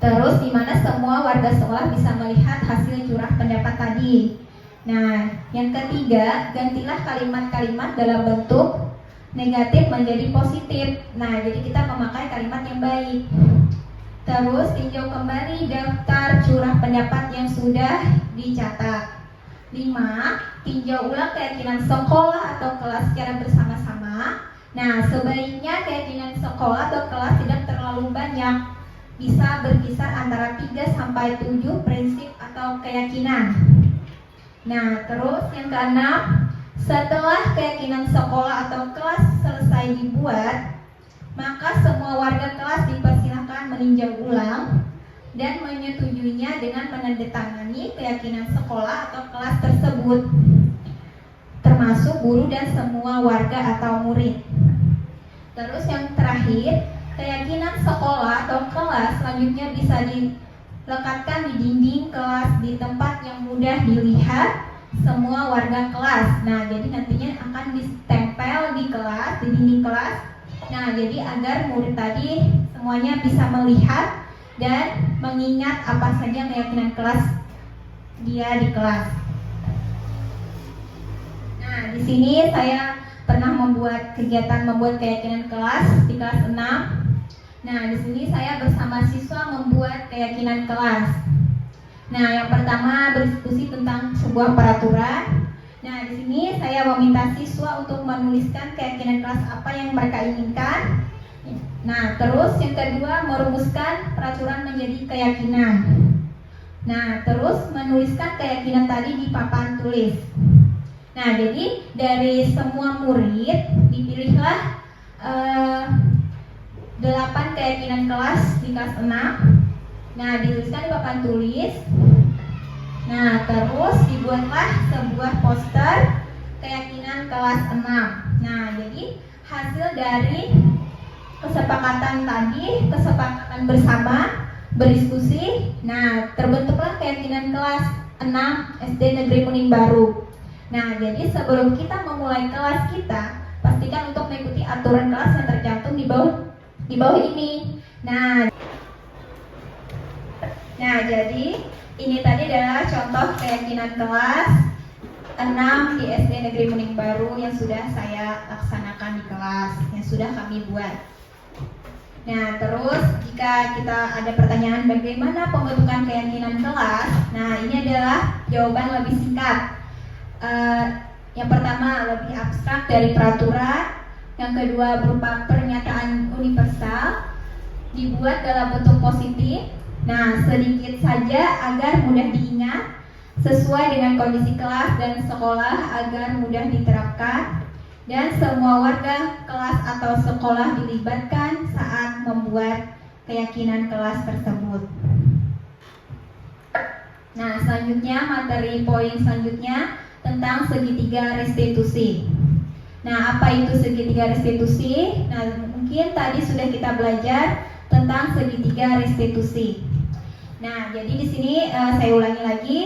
terus di mana semua warga sekolah bisa melihat hasil curah pendapat tadi. Nah, yang ketiga, gantilah kalimat-kalimat dalam bentuk negatif menjadi positif. Nah, jadi kita memakai kalimat yang baik. Terus tinjau kembali daftar curah pendapat yang sudah dicatat. 5. Tinjau ulang keyakinan sekolah atau kelas secara bersama-sama. Nah, sebaiknya keyakinan sekolah atau kelas tidak terlalu banyak. Bisa berkisar antara 3 sampai 7 prinsip atau keyakinan. Nah, terus yang keenam, setelah keyakinan sekolah atau kelas selesai dibuat, maka semua warga kelas dipersilakan meninjau ulang dan menyetujuinya dengan menandatangani keyakinan sekolah atau kelas tersebut, termasuk guru dan semua warga atau murid. Terus yang terakhir, keyakinan sekolah atau kelas selanjutnya bisa dilekatkan di dinding kelas di tempat yang mudah dilihat semua warga kelas. Nah, jadi nantinya akan ditempel di kelas, di dinding kelas. Nah, jadi agar murid tadi semuanya bisa melihat dan mengingat apa saja keyakinan kelas dia di kelas. Nah, di sini saya pernah membuat kegiatan membuat keyakinan kelas di kelas 6. Nah, di sini saya bersama siswa membuat keyakinan kelas. Nah, yang pertama berdiskusi tentang sebuah peraturan. Nah, di sini saya meminta siswa untuk menuliskan keyakinan kelas apa yang mereka inginkan. Nah, terus yang kedua merumuskan peraturan menjadi keyakinan. Nah, terus menuliskan keyakinan tadi di papan tulis. Nah, jadi dari semua murid dipilihlah 8 keyakinan kelas di kelas 6. Nah, dituliskan di papan tulis. Nah, terus dibuatlah sebuah poster keyakinan kelas 6. Nah, jadi hasil dari kesepakatan tadi, kesepakatan bersama, berdiskusi. Nah, terbentuklah keyakinan kelas 6 SD Negeri Muning Baru. Nah, jadi sebelum kita memulai kelas kita, pastikan untuk mengikuti aturan kelas yang tercantum di bawah ini. Nah, jadi ini tadi adalah contoh keyakinan kelas 6 di SD Negeri Muning Baru yang sudah saya laksanakan di kelas, yang sudah kami buat. Nah, terus jika kita ada pertanyaan bagaimana pembentukan keyakinan kelas, nah ini adalah jawaban lebih singkat. Yang pertama lebih abstrak dari peraturan, yang kedua berupa pernyataan universal, dibuat dalam bentuk positif. Nah, sedikit saja agar mudah diingat, sesuai dengan kondisi kelas dan sekolah agar mudah diterapkan, dan semua warga kelas atau sekolah dilibatkan saat membuat keyakinan kelas tersebut. Nah, selanjutnya materi poin selanjutnya tentang segitiga restitusi. Nah, apa itu segitiga restitusi? Nah, mungkin tadi sudah kita belajar tentang segitiga restitusi. Nah, jadi di sini saya ulangi lagi,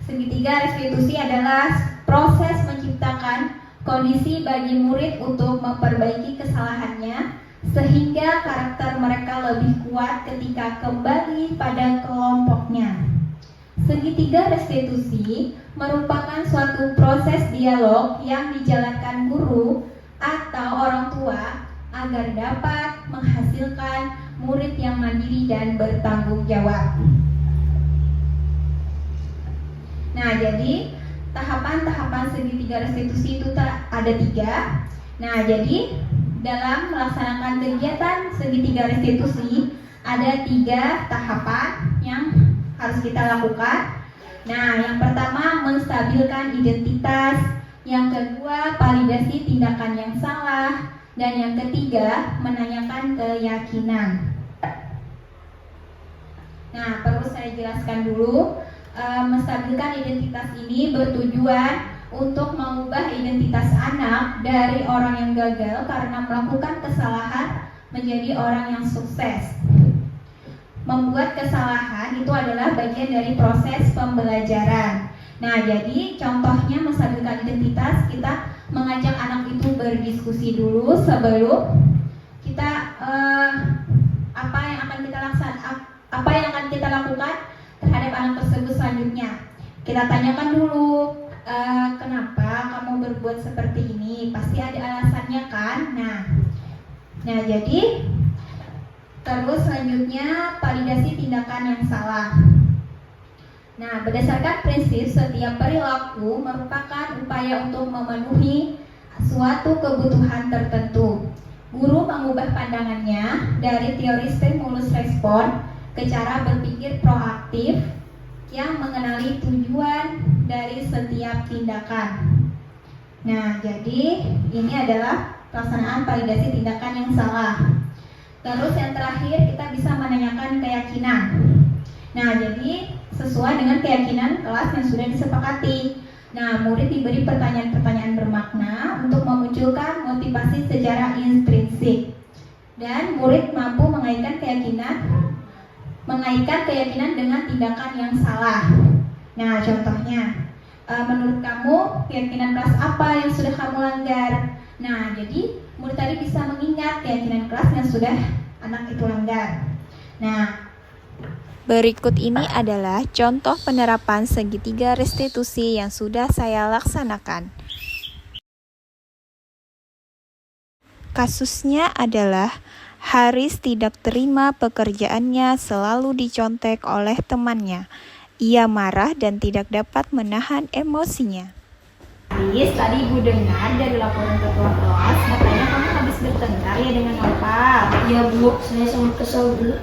segitiga restitusi adalah proses menciptakan kondisi bagi murid untuk memperbaiki kesalahannya sehingga karakter mereka lebih kuat ketika kembali pada kelompoknya. Segitiga restitusi merupakan suatu proses dialog yang dijalankan guru atau orang tua agar dapat menghasilkan murid yang mandiri dan bertanggung jawab. Nah, jadi tahapan-tahapan segitiga restitusi itu ada 3. Nah, jadi dalam melaksanakan kegiatan segitiga restitusi ada 3 tahapan yang harus kita lakukan. Nah, yang pertama menstabilkan identitas, yang kedua validasi tindakan yang salah, dan yang ketiga menanyakan keyakinan. Nah, perlu saya jelaskan dulu. Menstabilkan identitas ini bertujuan untuk mengubah identitas anak dari orang yang gagal karena melakukan kesalahan menjadi orang yang sukses. Membuat kesalahan itu adalah bagian dari proses pembelajaran. Nah, jadi contohnya menstabilkan identitas, kita mengajak anak itu berdiskusi dulu sebelum kita apa yang akan kita lakukan terhadap anak tersebut selanjutnya. Kita tanyakan dulu, kenapa kamu berbuat seperti ini? Pasti ada alasannya kan? Nah, jadi terus selanjutnya validasi tindakan yang salah. Nah, berdasarkan prinsip setiap perilaku merupakan upaya untuk memenuhi suatu kebutuhan tertentu. Guru mengubah pandangannya dari teori stimulus respon ke cara berpikir proaktif yang mengenali tujuan dari setiap tindakan. Nah, jadi ini adalah pelaksanaan validasi tindakan yang salah. Terus yang terakhir kita bisa menanyakan keyakinan. Nah, jadi sesuai dengan keyakinan kelas yang sudah disepakati. Nah, murid diberi pertanyaan-pertanyaan bermakna untuk memunculkan motivasi secara intrinsik. Dan murid mampu mengaitkan keyakinan dengan tindakan yang salah. Nah, contohnya, menurut kamu keyakinan kelas apa yang sudah kamu langgar? Nah, jadi murid tadi bisa mengingat keyakinan kelas yang sudah anak itu langgar. Nah, berikut ini adalah contoh penerapan segitiga restitusi yang sudah saya laksanakan. Kasusnya adalah Haris tidak terima pekerjaannya selalu dicontek oleh temannya. Ia marah dan tidak dapat menahan emosinya. Haris, tadi Ibu dengar dari laporan ketua kelas, katanya kamu habis bertengkar ya dengan Nopal. Ya Bu, saya sangat kesal Bu.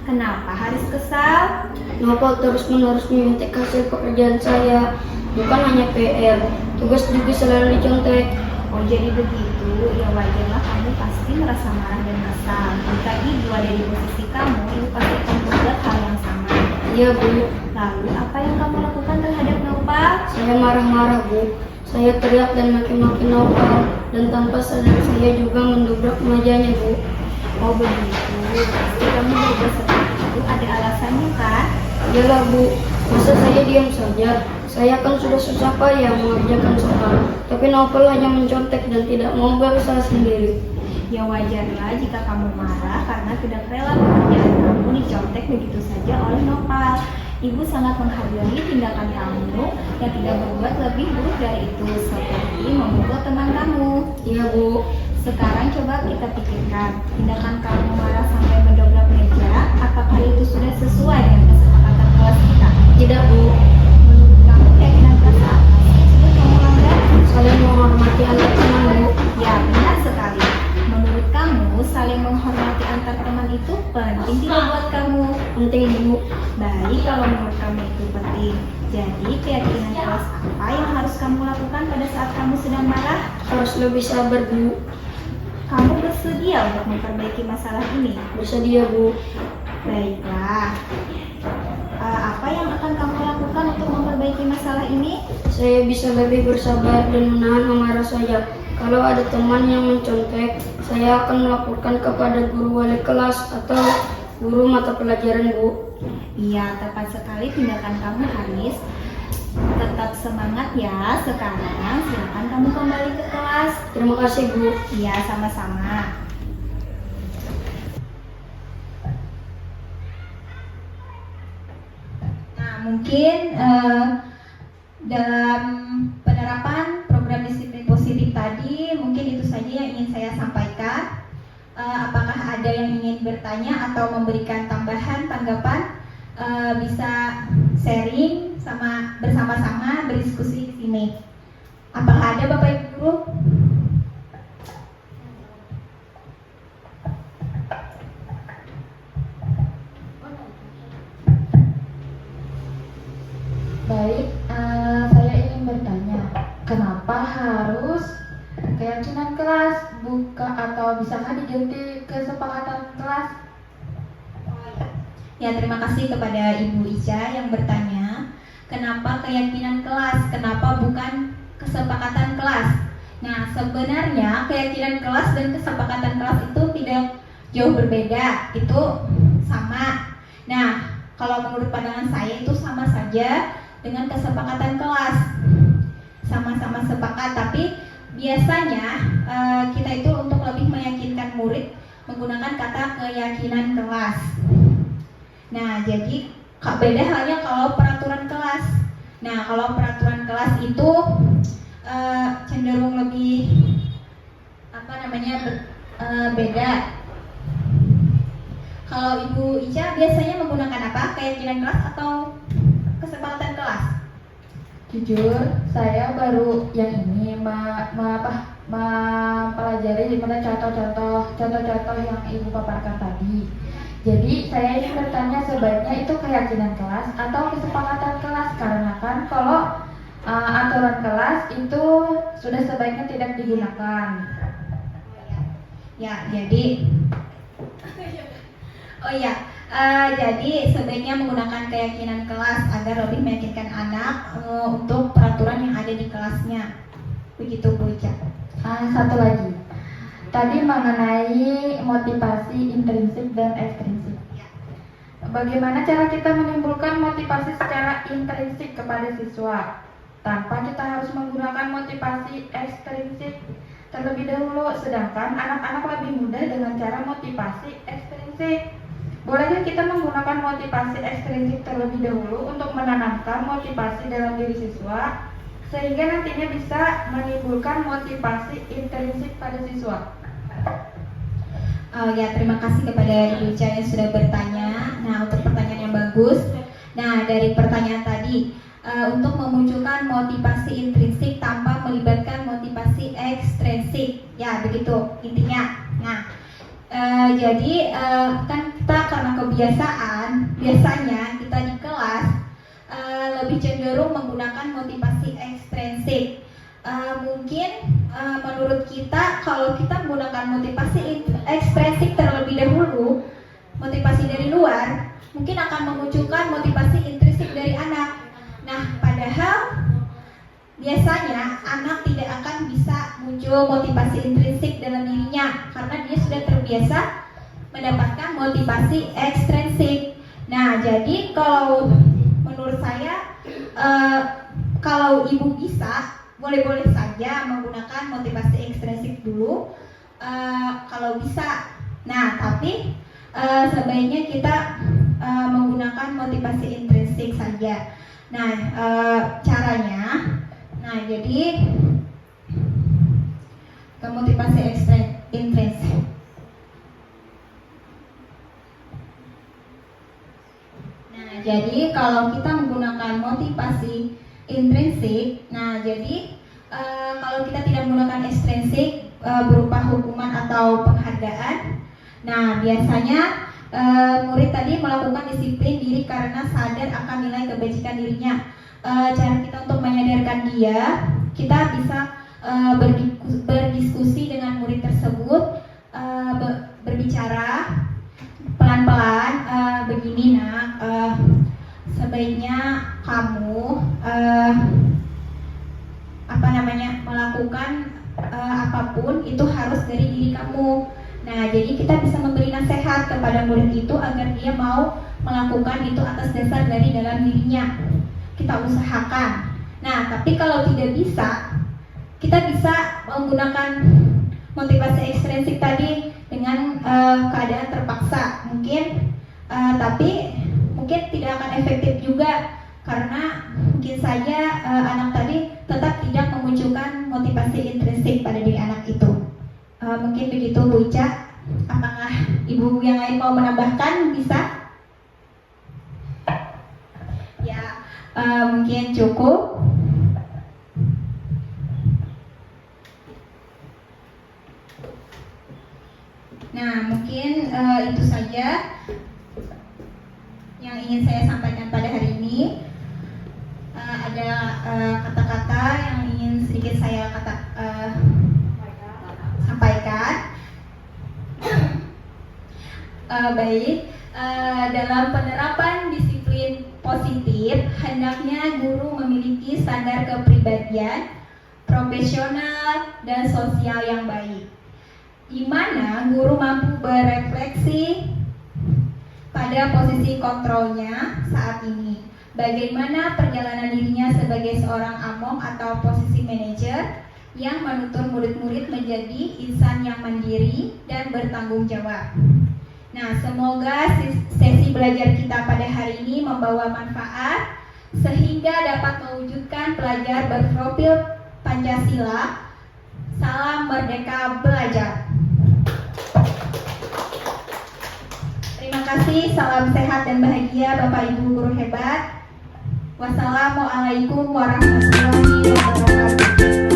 Kenapa Haris kesal? Nopal terus-menerus menyontek hasil pekerjaan saya. Bukan hanya PR, tugas juga selalu dicontek. Oh, jadi begitu. Ya wajarlah kamu pasti merasa marah dan kesal. Jika Ibu ada di posisi kamu, Ibu pasti akan berbuat hal yang sama. Iya Bu. Lalu apa yang kamu lakukan terhadap Nopal? Saya marah-marah Bu. Saya teriak dan maki-maki Nopal. Dan tanpa sadar saya juga mendobrak mejanya Bu. Oh begitu. Pasti kamu berbuat seperti itu ada alasannya kan? Iyalah Bu, masa saya diam saja? Saya kan sudah susah payah mengerjakan soal. Tapi Nopal hanya mencontek dan tidak mau berusaha sendiri. Ya wajarlah jika kamu marah karena tidak rela pekerjaan kamu dicontek begitu saja oleh Nopal. Ibu sangat menghargai tindakan kamu yang tidak berbuat lebih buruk dari itu, seperti memukul teman kamu. Iya Bu. Sekarang coba kita pikirkan, tindakan kamu marah sampai mendobrak meja, apakah itu sudah sesuai dengan kesepakatan kelas kita? Tidak Bu. Menurut kamu keyakinan kelas apa yang sudah kamu langgar? Saling menghormati antar teman Bu. Ya, benar sekali. Menurut kamu, saling menghormati antar teman itu penting tidak buat kamu? Penting Bu. Baik, kalau menurut kamu itu penting. Jadi, keyakinan kelas apa yang harus kamu lakukan pada saat kamu sedang marah? Harus lebih sabar Bu. Kamu bersedia untuk memperbaiki masalah ini? Bersedia Bu. Baiklah. Apa yang akan kamu lakukan untuk memperbaiki masalah ini? Saya bisa lebih bersabar dan menahan amarah saya. Kalau ada teman yang mencontek, saya akan melaporkan kepada guru wali kelas atau guru mata pelajaran Bu. Iya, tepat sekali tindakan kamu Haris. Tetap semangat ya. Sekarang silakan kamu kembali ke kelas. Terima kasih Bu. Iya, sama-sama. Nah, mungkin dalam penerapan program disiplin positif tadi, mungkin itu saja yang ingin saya sampaikan. Apakah ada yang ingin bertanya atau memberikan tambahan tanggapan? Bisa sharing bersama-sama berdiskusi di sini. Apakah ada Bapak Ibu Guru? Baik, saya ingin bertanya, kenapa harus keyakinan kelas atau bisakah diganti kesepakatan kelas? Ya, terima kasih kepada Ibu Ica yang bertanya, kenapa keyakinan kelas, kenapa bukan kesepakatan kelas? Nah, sebenarnya keyakinan kelas dan kesepakatan kelas itu tidak jauh berbeda, itu sama. Nah, kalau menurut pandangan saya itu sama saja. saja dengan kesepakatan kelas. Sama-sama sepakat, tapi biasanya kita itu untuk lebih meyakinkan murid menggunakan kata keyakinan kelas. Nah, jadi beda halnya kalau peraturan kelas. Nah, kalau peraturan kelas itu cenderung lebih beda. Kalau Ibu Ica biasanya menggunakan apa? Keyakinan kelas atau kesepakatan kelas? Jujur, saya baru yang ini mempelajari gimana contoh-contoh yang Ibu paparkan tadi. Jadi saya ingin bertanya, sebaiknya itu keyakinan kelas atau kesepakatan kelas, karena kan kalau aturan kelas itu sudah sebaiknya tidak digunakan. Ya, jadi jadi sebaiknya menggunakan keyakinan kelas agar lebih meyakinkan anak untuk peraturan yang ada di kelasnya. Begitu Bu Ica. Satu lagi, tadi mengenai motivasi intrinsik dan ekstrinsik. Bagaimana cara kita menimbulkan motivasi secara intrinsik kepada siswa tanpa kita harus menggunakan motivasi ekstrinsik terlebih dahulu, sedangkan anak-anak lebih mudah dengan cara motivasi ekstrinsik. Bolehkah kita menggunakan motivasi ekstrinsik terlebih dahulu untuk menanamkan motivasi dalam diri siswa sehingga nantinya bisa menimbulkan motivasi intrinsik pada siswa? Terima kasih kepada Ibu Ica yang sudah bertanya. Nah, untuk pertanyaan yang bagus. Nah, dari pertanyaan tadi, untuk memunculkan motivasi intrinsik tanpa melibatkan motivasi ekstrinsik, ya begitu intinya. Nah, jadi kan kita karena kebiasaan, biasanya kita di kelas lebih cenderung menggunakan motivasi ekstrinsik. Mungkin menurut kita kalau kita menggunakan motivasi ekstrinsik terlebih dahulu, motivasi dari luar, mungkin akan memunculkan motivasi intrinsik dari anak. Nah, padahal biasanya anak tidak akan bisa muncul motivasi intrinsik dalam dirinya karena dia sudah terbiasa mendapatkan motivasi ekstrinsik. Nah, jadi kalau menurut saya kalau Ibu bisa, boleh-boleh saja menggunakan motivasi ekstrinsik dulu kalau bisa. Nah, tapi sebaiknya kita menggunakan motivasi intrinsik saja. Nah, caranya, jadi ke motivasi intrinsik. Nah, jadi kalau kita menggunakan motivasi intrinsik, jadi kalau kita tidak menggunakan ekstrinsik berupa hukuman atau penghargaan, nah biasanya murid tadi melakukan disiplin diri karena sadar akan nilai kebajikan dirinya. Cara kita untuk menyadarkan dia, kita bisa berdiskusi dengan murid tersebut, berbicara pelan-pelan, begini nak, sebaiknya kamu melakukan apapun itu harus dari diri kamu. Nah, jadi kita bisa memberi nasihat kepada murid itu agar dia mau melakukan itu atas dasar dari dalam dirinya. Kita usahakan. Nah, tapi kalau tidak bisa, kita bisa menggunakan motivasi ekstrinsik tadi dengan keadaan terpaksa mungkin, tapi mungkin tidak akan efektif juga karena mungkin saja anak tadi tetap tidak memunculkan motivasi intrinsik pada diri anak itu. Mungkin begitu Bu Ica. Apakah Ibu yang lain mau menambahkan? Bisa? Ya, mungkin cukup. Nah, mungkin itu saja yang ingin saya sampaikan pada hari ini. Ada kata-kata yang ingin sedikit saya sampaikan. Baik, dalam penerapan disiplin positif, hendaknya guru memiliki standar kepribadian, profesional, dan sosial yang baik, di mana guru mampu berefleksi pada posisi kontrolnya saat ini, bagaimana perjalanan dirinya sebagai seorang among atau posisi manajer yang menuntun murid-murid menjadi insan yang mandiri dan bertanggung jawab. Nah, semoga sesi belajar kita pada hari ini membawa manfaat sehingga dapat mewujudkan pelajar berprofil Pancasila. Salam Merdeka Belajar. Terima kasih, salam sehat dan bahagia Bapak Ibu guru hebat. Wassalamualaikum warahmatullahi wabarakatuh.